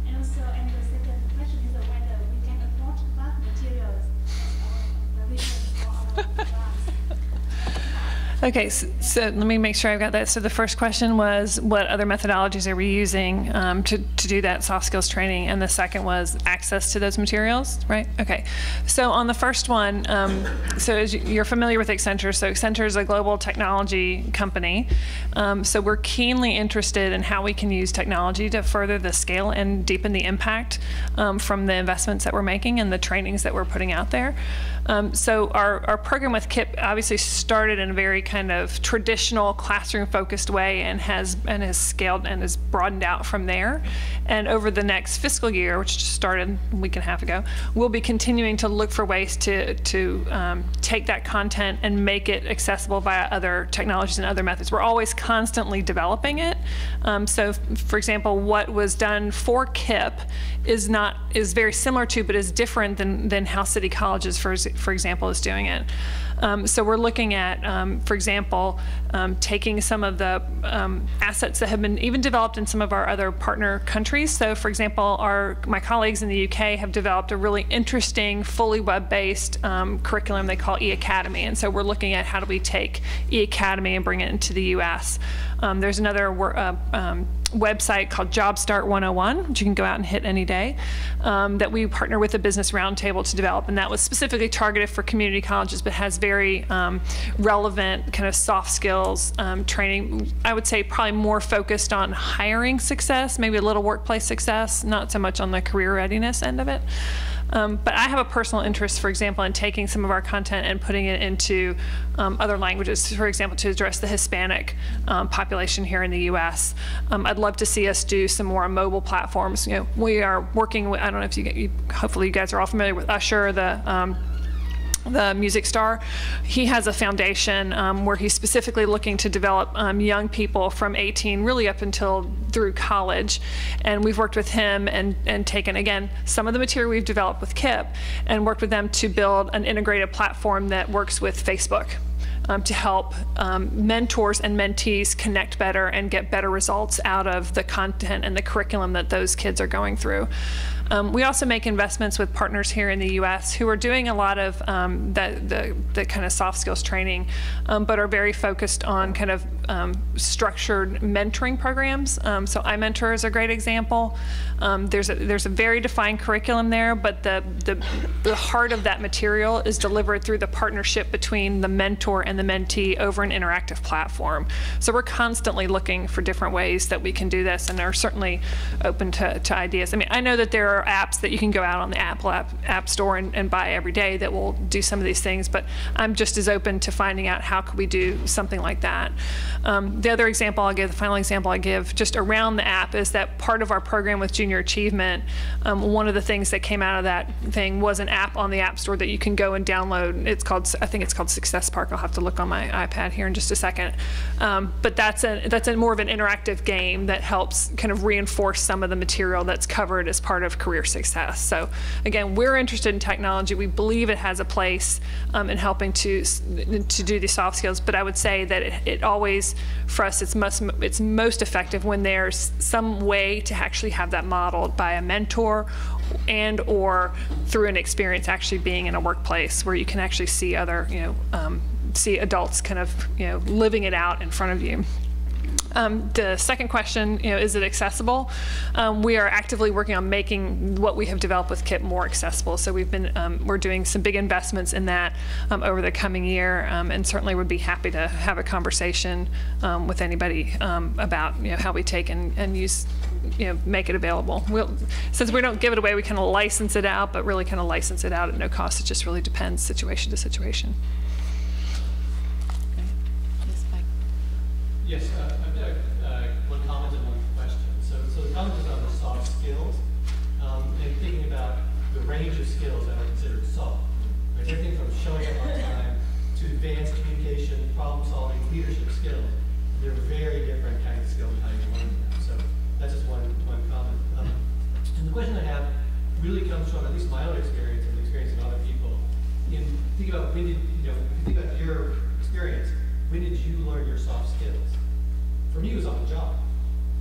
And also, and the second question is whether we can approach that materials as the reason for our programs. Okay, so let me make sure I've got that. So the first question was, what other methodologies are we using to do that soft skills training? And the second was access to those materials, right? Okay, so on the first one, so as you're familiar with Accenture, so Accenture is a global technology company. So we're keenly interested in how we can use technology to further the scale and deepen the impact from the investments that we're making and the trainings that we're putting out there. So our program with KIP obviously started in a very kind of traditional classroom-focused way and has scaled and has broadened out from there. And over the next fiscal year, which just started a week and a half ago, we'll be continuing to look for ways to take that content and make it accessible via other technologies and other methods. We're always constantly developing it. So, for example, what was done for KIP is very similar to, but is different than how City Colleges, for example, is doing it. So we're looking at, for example, taking some of the assets that have been even developed in some of our other partner countries. So, for example, my colleagues in the UK have developed a really interesting, fully web-based curriculum they call eAcademy. And so we're looking at how do we take eAcademy and bring it into the US. There's another website called JobStart 101, which you can go out and hit any day, that we partner with the Business Roundtable to develop, and that was specifically targeted for community colleges, but has very relevant kind of soft skills training. I would say probably more focused on hiring success, maybe a little workplace success, not so much on the career readiness end of it. But I have a personal interest, for example, in taking some of our content and putting it into other languages, for example, to address the Hispanic population here in the U.S. I'd love to see us do some more on mobile platforms. You know, we are working with, I don't know if hopefully you guys are all familiar with Usher, the music star. He has a foundation where he's specifically looking to develop young people from 18 really up until through college. And we've worked with him and taken, again, some of the material we've developed with KIP and worked with them to build an integrated platform that works with Facebook to help mentors and mentees connect better and get better results out of the content and the curriculum that those kids are going through. We also make investments with partners here in the U.S. who are doing a lot of the kind of soft skills training, but are very focused on kind of structured mentoring programs. So iMentor is a great example. There's a very defined curriculum there, but the heart of that material is delivered through the partnership between the mentor and the mentee over an interactive platform. So we're constantly looking for different ways that we can do this, and are certainly open to ideas. I mean, I know that there are apps that you can go out on the Apple App Store and buy every day that will do some of these things, but I'm just as open to finding out how could we do something like that. The other example I'll give, the final example I give, just around the app, is that part of our program with Junior Achievement, one of the things that came out of that thing was an app on the App Store that you can go and download. It's called, I think it's called Success Park. I'll have to look on my iPad here in just a second. But that's a more of an interactive game that helps kind of reinforce some of the material that's covered as part of career success. So again, we're interested in technology. We believe it has a place in helping to do these soft skills, but I would say that it always, for us, it's most effective when there's some way to actually have that modeled by a mentor and or through an experience actually being in a workplace where you can actually see other, see adults kind of, living it out in front of you. The second question, is it accessible? We are actively working on making what we have developed with KIP more accessible. So we're doing some big investments in that over the coming year, and certainly would be happy to have a conversation with anybody about how we take and use, make it available. Since we don't give it away, we kind of license it out, but really kind of license it out at no cost. It just really depends situation to situation. Yes, I've got one comment and one question. So the comment is on the soft skills, and thinking about the range of skills that are considered soft. Right? Everything from showing up on time to advanced communication, problem solving, leadership skills. They're very different kinds of skills and how you learn them. So that's just one comment. And the question I have really comes from at least my own experience and the experience of other people. In think about when did if you think about your experience, when did you learn your soft skills? For me, it was on the job.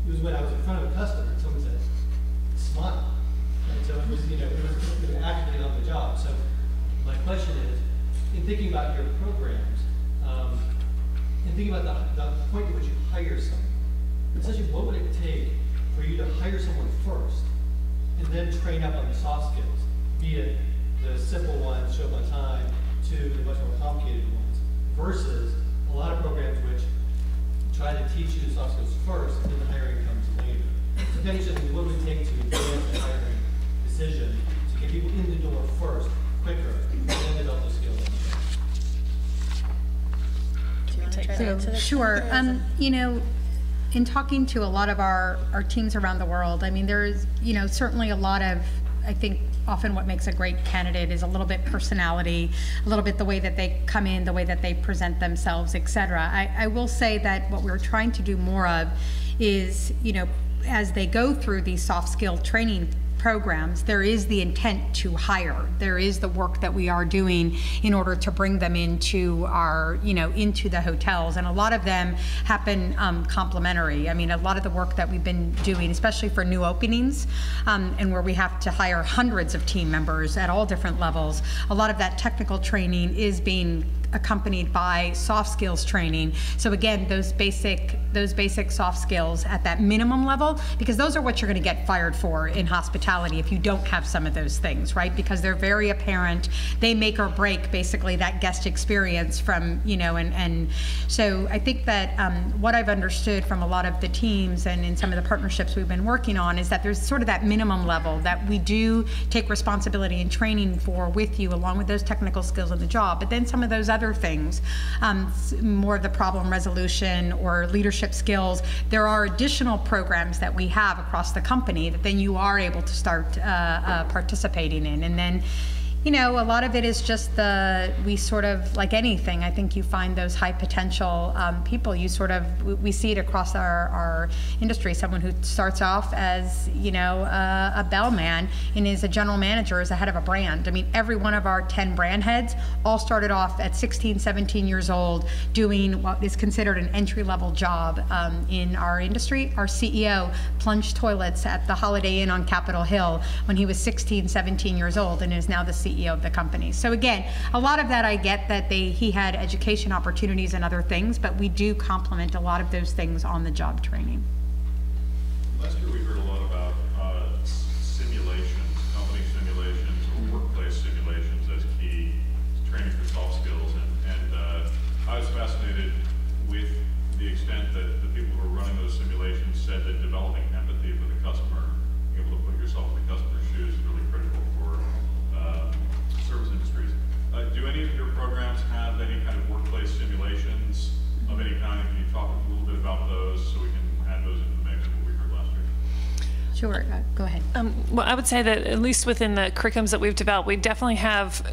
It was when I was in front of a customer and someone said, smile. And so it was, it was actually on the job. So my question is, in thinking about your programs, and thinking about the point at which you hire someone, essentially what would it take for you to hire someone first and then train up on the soft skills, be it the simple ones, show up on time, to the much more complicated ones, versus a lot of programs which try to teach you the soft skills first, and then the hiring comes later. So then just what would it take to advance the hiring decision to get people in the door first, quicker, and then develop those skills? Do you want to try to answer that? Sure. In talking to a lot of our teams around the world, I mean, there's certainly a lot of, I think, often what makes a great candidate is a little bit personality, a little bit the way that they come in, the way that they present themselves, et cetera. I will say that what we're trying to do more of is, as they go through these soft skill training programs, there is the intent to hire. There is the work that we are doing in order to bring them into our, into the hotels. And a lot of them happen complementary. I mean, a lot of the work that we've been doing, especially for new openings, and where we have to hire hundreds of team members at all different levels, a lot of that technical training is being accompanied by soft skills training. So again, those basic soft skills at that minimum level, because those are what you're going to get fired for in hospitality if you don't have some of those things, right? Because they're very apparent. They make or break basically that guest experience from, and so I think that what I've understood from a lot of the teams and in some of the partnerships we've been working on is that there's sort of that minimum level that we do take responsibility and training for with you along with those technical skills in the job. But then some of those other things, more of the problem resolution or leadership skills, there are additional programs that we have across the company that then you are able to start participating in. And then, a lot of it is just we sort of, like anything, I think you find those high potential people, we see it across our industry, someone who starts off as, a bellman and is a general manager, is the head of a brand. I mean, every one of our 10 brand heads all started off at 16, 17 years old doing what is considered an entry-level job in our industry. Our CEO plunged toilets at the Holiday Inn on Capitol Hill when he was 16, 17 years old and is now the CEO of the company. So again, a lot of that I get that he had education opportunities and other things, but we do complement a lot of those things on the job training. Last year we heard a lot about simulations, company simulations, or workplace simulations as key training for soft skills, and I was fascinated with the extent that the people who were running those simulations said that developing empathy for the customer, being able to put yourself in the customer's shoes, is really critical for service industries. Do any of your programs have any kind of workplace simulations of any kind? Can you talk a little Sure, go ahead. Well, I would say that at least within the curriculums that we've developed, we definitely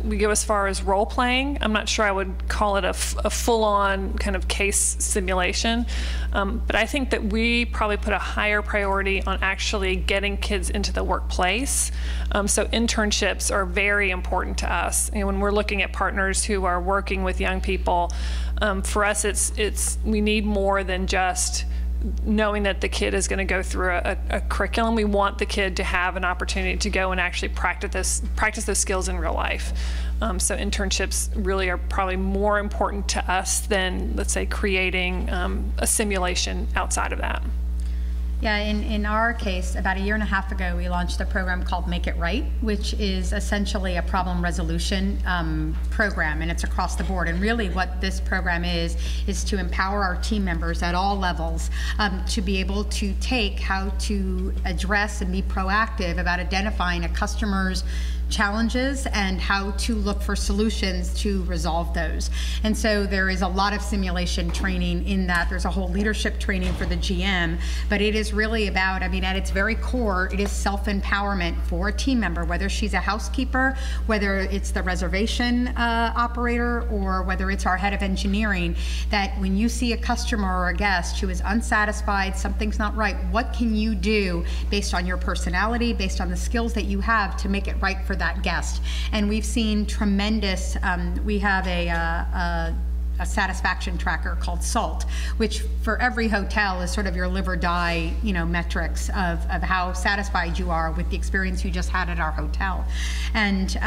we go as far as role playing. I'm not sure I would call it a full-on kind of case simulation, but I think that we probably put a higher priority on actually getting kids into the workplace. So internships are very important to us. And when we're looking at partners who are working with young people, for us, we need more than just knowing that the kid is going to go through a curriculum. We want the kid to have an opportunity to go and actually practice those skills in real life. So internships really are probably more important to us than, let's say, creating a simulation outside of that. Yeah, in our case, about 1.5 years ago, we launched a program called Make It Right, which is essentially a problem resolution program, and it's across the board. And really what this program is to empower our team members at all levels to be able to take how to address and be proactive about identifying a customer's challenges and how to look for solutions to resolve those. And so there is a lot of simulation training in that. There's a whole leadership training for the GM, but it is really about, I mean, at its very core, it is self-empowerment for a team member, whether she's a housekeeper, whether it's the reservation operator, or whether it's our head of engineering, that when you see a customer or a guest who is unsatisfied, something's not right, what can you do based on your personality, based on the skills that you have to make it right for that guest? And we've seen tremendous, we have a satisfaction tracker called SALT, which for every hotel is sort of your live or die, metrics of how satisfied you are with the experience you just had at our hotel. And,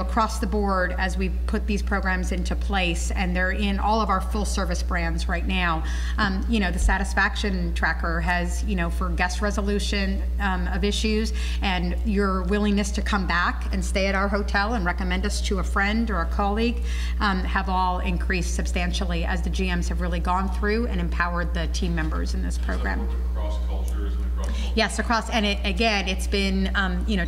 across the board, as we put these programs into place, and they're in all of our full service brands right now, the satisfaction tracker has, for guest resolution of issues and your willingness to come back and stay at our hotel and recommend us to a friend or a colleague, have all increased substantially as the GMs have really gone through and empowered the team members in this program. Across cultures and across cultures. Yes, across, and it's been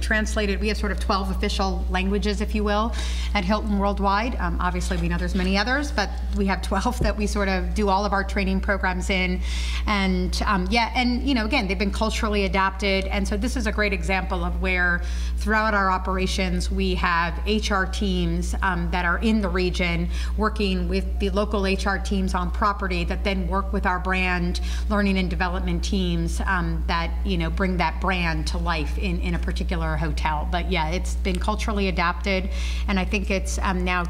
translated. We have sort of 12 official languages, if you will, at Hilton Worldwide. Obviously, we know there's many others, but we have 12 that we sort of do all of our training programs in. And again, they've been culturally adapted. And so this is a great example of where throughout our operations, we have HR teams that are in the region working with the local HR teams on property that then work with our brand learning and development teams that bring that brand to life in a particular hotel. But yeah, it's been culturally adapted, and I think it's now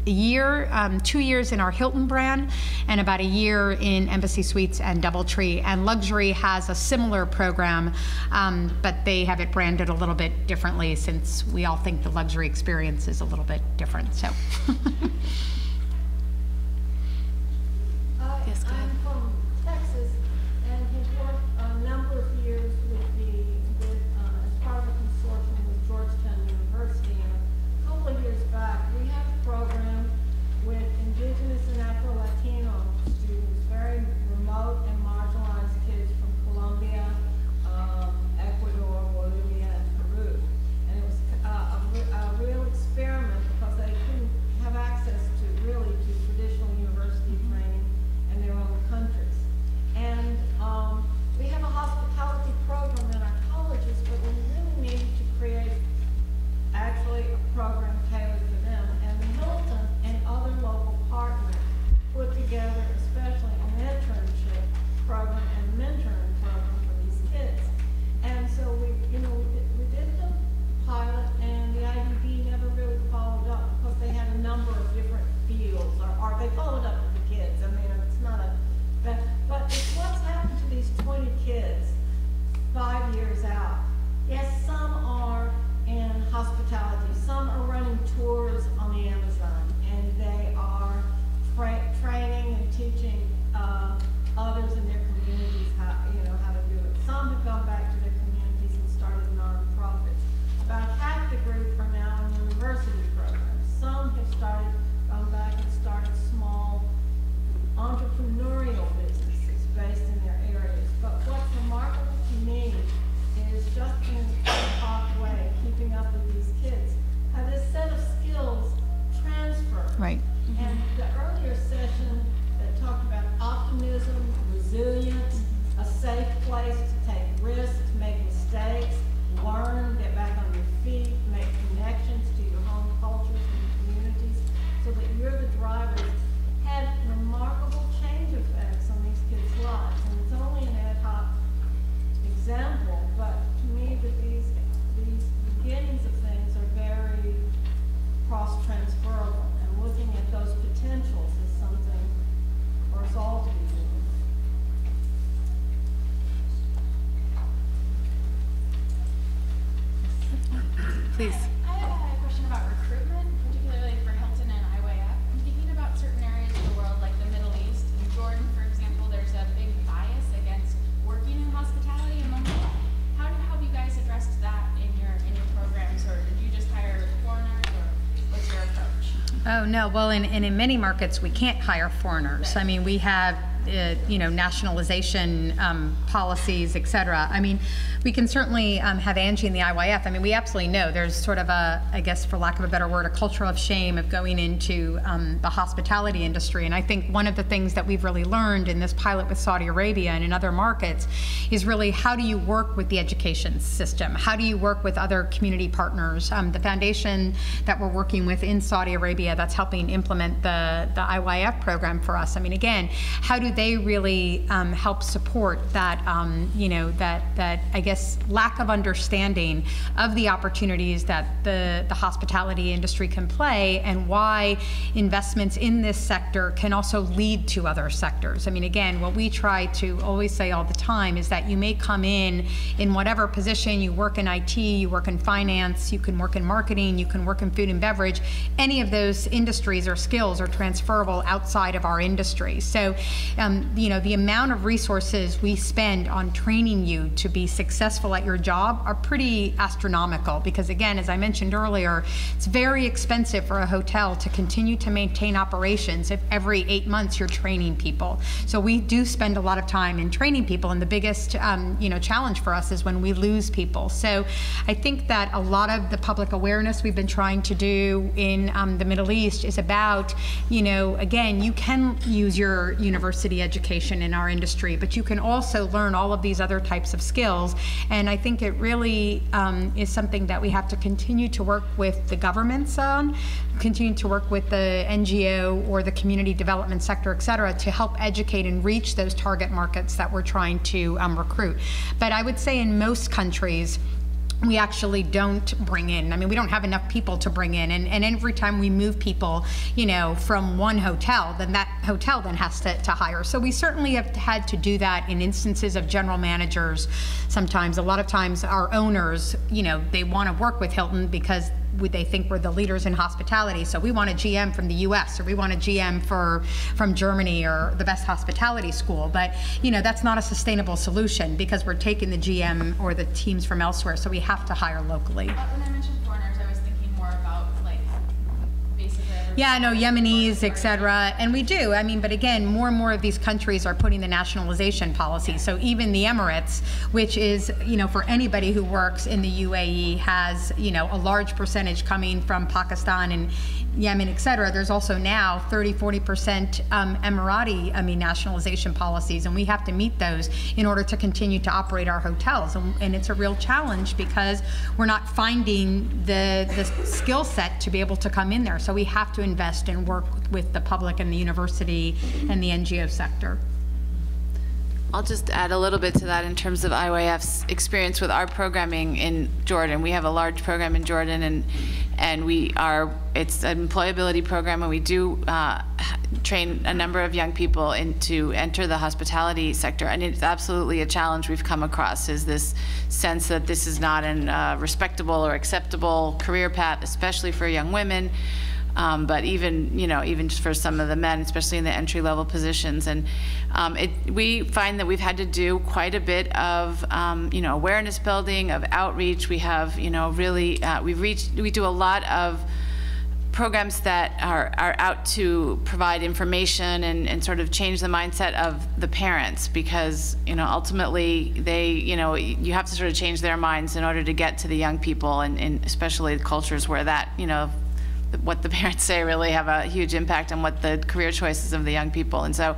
a year, 2 years in our Hilton brand, and about a year in Embassy Suites and DoubleTree. And Luxury has a similar program, but they have it branded a little bit differently, since we all think the luxury experience is a little bit different. So. Yes, go ahead. I'm from Texas and have worked a number of years as part of a consortium with Georgetown University. And a couple of years back, we had a program with indigenous and Afro-Latino students, very remote and marginalized kids from Colombia, Ecuador, Bolivia, and Peru. And it was a real experiment because they couldn't have access to traditional university training in their own countries. And we have a hospitality program in our colleges, but we really needed to create actually a program tailored to them. And the Hilton and other local partners put together especially an internship program and a mentoring program for these kids. And so we did the pilot, and the IDB never really followed up because they had a number of different fields, or they followed up with the kids. I mean, it's not but it's what's happened to these 20 kids 5 years out. Yes, some are in hospitality, some are running tours on the Amazon, and they are training and teaching others in their communities how to do it. Some have gone back to their communities and started nonprofits. About half the group are now in university programs. Some have gone back and started small entrepreneurial businesses based in their areas. But what's remarkable to me is, just in a talk way, keeping up with these kids, how this set of skills transfer. Right. And the earlier session that talked about optimism, resilience, a safe place to take risks, make mistakes, Oh, no. Well, in many markets, we can't hire foreigners. I mean, we have, nationalization policies, et cetera. I mean, we can certainly have Angie in the IYF. I mean, we absolutely know there's sort of a, I guess for lack of a better word, a culture of shame of going into the hospitality industry. And I think one of the things that we've really learned in this pilot with Saudi Arabia and in other markets is really how do you work with the education system? How do you work with other community partners? The foundation that we're working with in Saudi Arabia that's helping implement the IYF program for us. I mean, again, how do they really help support that, that I guess lack of understanding of the opportunities that the hospitality industry can play and why investments in this sector can also lead to other sectors. I mean, again, what we try to always say all the time is that you may come in whatever position, you work in IT, you work in finance, you can work in marketing, you can work in food and beverage. Any of those industries or skills are transferable outside of our industry. So, the amount of resources we spend on training you to be successful at your job are pretty astronomical because, again, as I mentioned earlier, it's very expensive for a hotel to continue to maintain operations if every 8 months you're training people. So we do spend a lot of time in training people, and the biggest challenge for us is when we lose people. So I think that a lot of the public awareness we've been trying to do in the Middle East is about, again, you can use your university education in our industry, but you can also learn all of these other types of skills. And I think it really is something that we have to continue to work with the governments on, continue to work with the NGO or the community development sector, et cetera, to help educate and reach those target markets that we're trying to recruit. But I would say in most countries, we actually don't bring in. I mean, we don't have enough people to bring in. And every time we move people, from one hotel, then that hotel then has to hire. So we certainly have had to do that in instances of general managers. Sometimes, a lot of times our owners, they want to work with Hilton because they think we're the leaders in hospitality. So we want a GM from the US, or we want a GM from Germany, or the best hospitality school. But that's not a sustainable solution because we're taking the GM or the teams from elsewhere. So we have to hire locally. When I mentioned foreigners, I was thinking more about basically Yeah, no, Yemenis, et cetera, and we do. I mean, but again, more and more of these countries are putting the nationalization policy. So even the Emirates, which is, for anybody who works in the UAE, has, a large percentage coming from Pakistan and Yemen, et cetera. There's also now 30–40% Emirati, nationalization policies, and we have to meet those in order to continue to operate our hotels. And it's a real challenge because we're not finding the skill set to be able to come in there. So we have to invest and work with the public and the university and the NGO sector. I'll just add a little bit to that in terms of IYF's experience with our programming in Jordan. We have a large program in Jordan, and it's an employability program, and we do train a number of young people to enter the hospitality sector. And it's absolutely a challenge we've come across, is this sense that this is not a respectable or acceptable career path, especially for young women. But even just for some of the men, especially in the entry-level positions, and we find that we've had to do quite a bit of awareness building, of outreach. We have we do a lot of programs that are out to provide information and sort of change the mindset of the parents, because ultimately you have to sort of change their minds in order to get to the young people, and especially the cultures where that what the parents say really have a huge impact on what the career choices of the young people. And so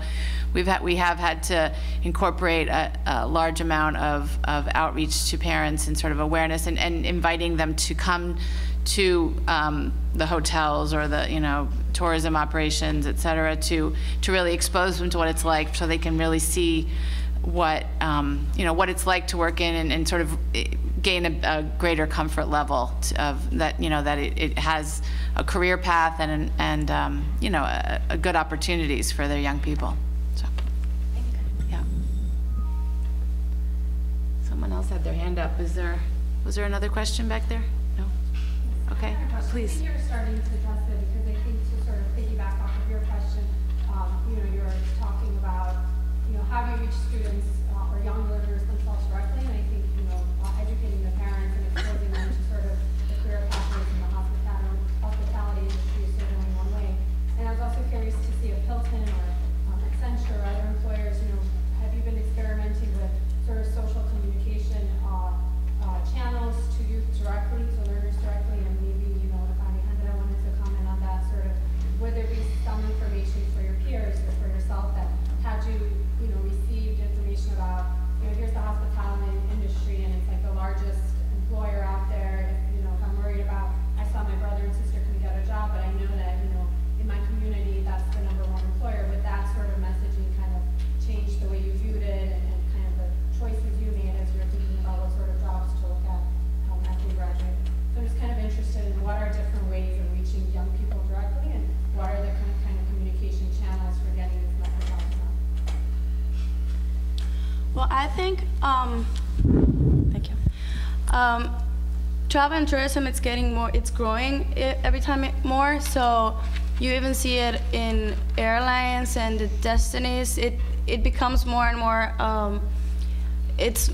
we have had to incorporate a large amount of outreach to parents and sort of awareness, and inviting them to come to the hotels or the tourism operations, et cetera, to really expose them to what it's like, so they can really see what what it's like to work in, and sort of gain a greater comfort level of that, that it has a career path and a good opportunities for their young people. So, yeah. Someone else had their hand up. Was there another question back there? No? Okay, please. You're starting to address it, because I think to sort of piggyback off of your question, you're talking about, how do you reach students or young learners themselves directly? And I think, educating the parents and exposing them to sort of the career pathways in the hospitality industry is certainly one way. So I think, thank you. Travel and tourism, it's growing every time more. So you even see it in airlines and the destinies. It becomes more and more. It's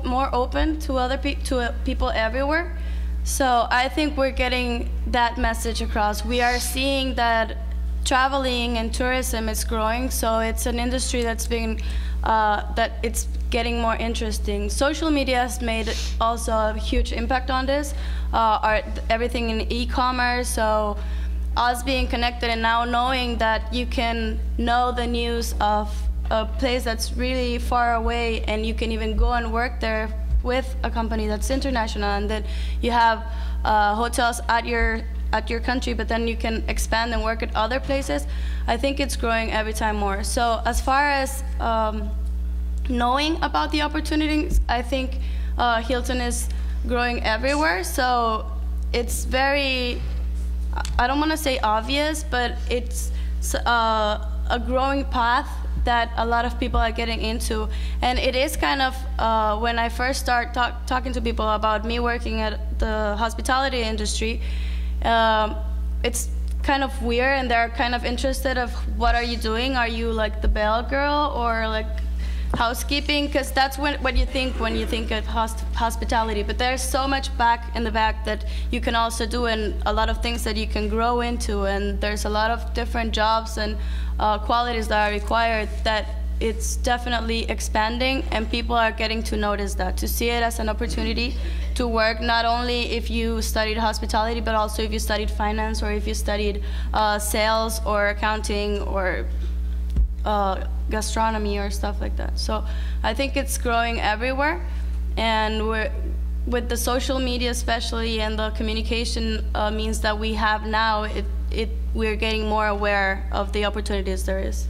more open to people everywhere. So I think we're getting that message across. We are seeing that traveling and tourism is growing, so it's an industry that's being, that it's getting more interesting. Social media has made also a huge impact on this, everything in e-commerce, so us being connected and now knowing that you can know the news of a place that's really far away and you can even go and work there with a company that's international, and then you have hotels at your country, but then you can expand and work at other places. I think it's growing every time more. So as far as knowing about the opportunities, I think Hilton is growing everywhere. So it's very, I don't want to say obvious, but it's a growing path that a lot of people are getting into. And it is kind of, when I first start talking to people about me working at the hospitality industry, it's kind of weird, and they're kind of interested of what are you doing? Are you like the bell girl or like housekeeping? Because that's what you think when you think of hospitality. But there's so much back in the back that you can also do, and a lot of things that you can grow into, and there's a lot of different jobs and qualities that are required, that it's definitely expanding, and people are getting to notice that, to see it as an opportunity to work, not only if you studied hospitality, but also if you studied finance, or if you studied sales or accounting or gastronomy or stuff like that. So I think it's growing everywhere, and with the social media especially, and the communication means that we have now, we're getting more aware of the opportunities there is.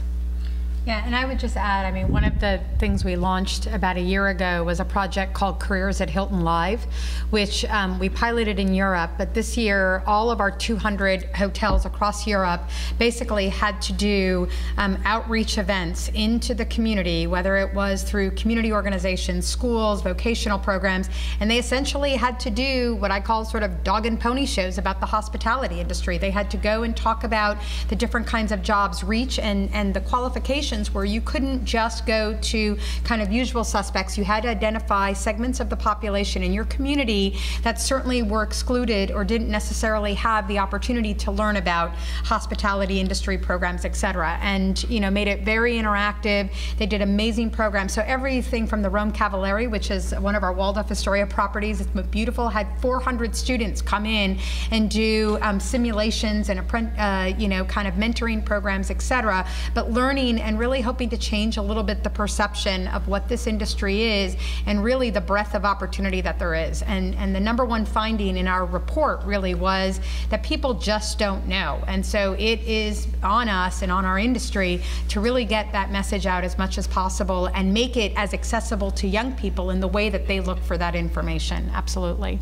Yeah, and I would just add, I mean, one of the things we launched about a year ago was a project called Careers at Hilton Live, which we piloted in Europe, but this year all of our 200 hotels across Europe basically had to do outreach events into the community, whether it was through community organizations, schools, vocational programs, and they essentially had to do what I call sort of dog and pony shows about the hospitality industry. They had to go and talk about the different kinds of jobs, reach, and the qualifications, where you couldn't just go to kind of usual suspects. You had to identify segments of the population in your community that certainly were excluded or didn't necessarily have the opportunity to learn about hospitality industry programs, et cetera, and made it very interactive. They did amazing programs. So everything from the Rome Cavalieri, which is one of our Waldorf Astoria properties, it's beautiful, had 400 students come in and do simulations and kind of mentoring programs, et cetera, but learning and really hoping to change a little bit the perception of what this industry is, and really the breadth of opportunity that there is. And the number one finding in our report really was that people just don't know. And so it is on us and on our industry to really get that message out as much as possible and make it as accessible to young people in the way that they look for that information. Absolutely.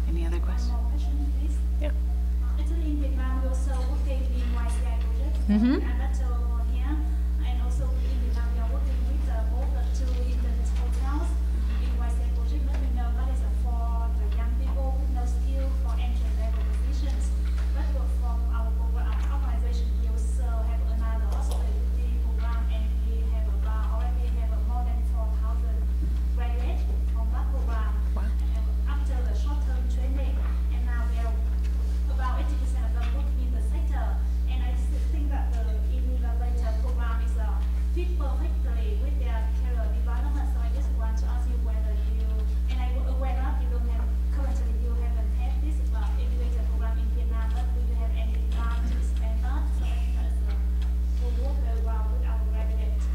Any other questions? Yeah. Actually, in Vietnam, we also working in YCI project. Mm-hmm. And that's here. And also in Vietnam, we are working with both the two Hilton hotels in YCI project. But we know that is for the young people with no skill for entry-level positions. But from our organization, we also have another hospitality program, and we have already have more than 4,000 graduates on that program. Wow. And after the short-term training, and now we are about 80% of them working in the sector. And I think that the innovator program is fit perfectly with their career development. So I just want to ask you whether you, and I'm aware that you don't have, currently you haven't had this innovator program in Vietnam, but do you have any plan to expand that? So I think that's will work very well with our graduates.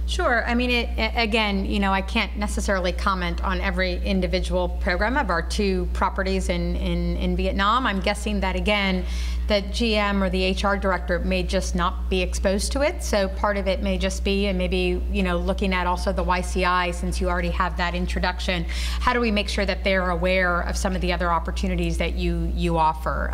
Sure. I mean, again, I can't necessarily comment on every individual program of our two properties in Vietnam. I'm guessing that, again, the GM or the HR director may just not be exposed to it. So part of it may just be, and maybe, you know, looking at also the YCI, since you already have that introduction, how do we make sure that they're aware of some of the other opportunities that you offer?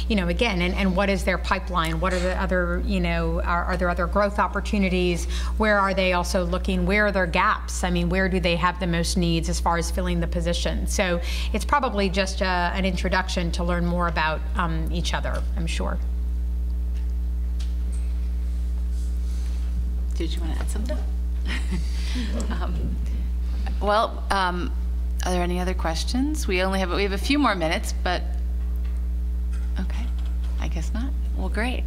You know, again, and what is their pipeline? What are the other, you know, are there other growth opportunities? Where are they also looking? Where are their gaps? I mean, where do they have the most needs as far as filling the position? So it's probably just an introduction to learn more about each other, I'm sure. Did you want to add something? Are there any other questions? We have a few more minutes, but okay, I guess not. Well, great.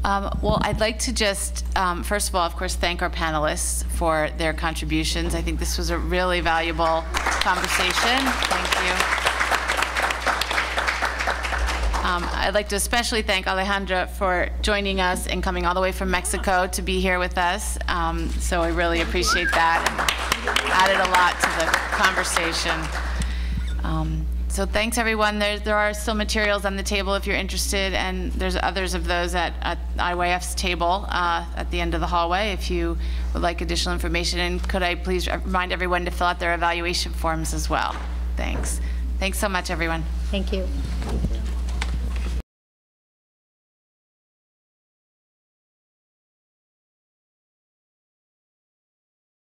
Well, I'd like to just, first of all, of course, thank our panelists for their contributions. I think this was a really valuable conversation. Thank you. I'd like to especially thank Alejandra for joining us and coming all the way from Mexico to be here with us. So I really appreciate that, and added a lot to the conversation. So thanks, everyone. There are still materials on the table if you're interested, and there's others of those at IYF's table at the end of the hallway if you would like additional information. And could I please remind everyone to fill out their evaluation forms as well. Thanks. Thanks so much, everyone. Thank you.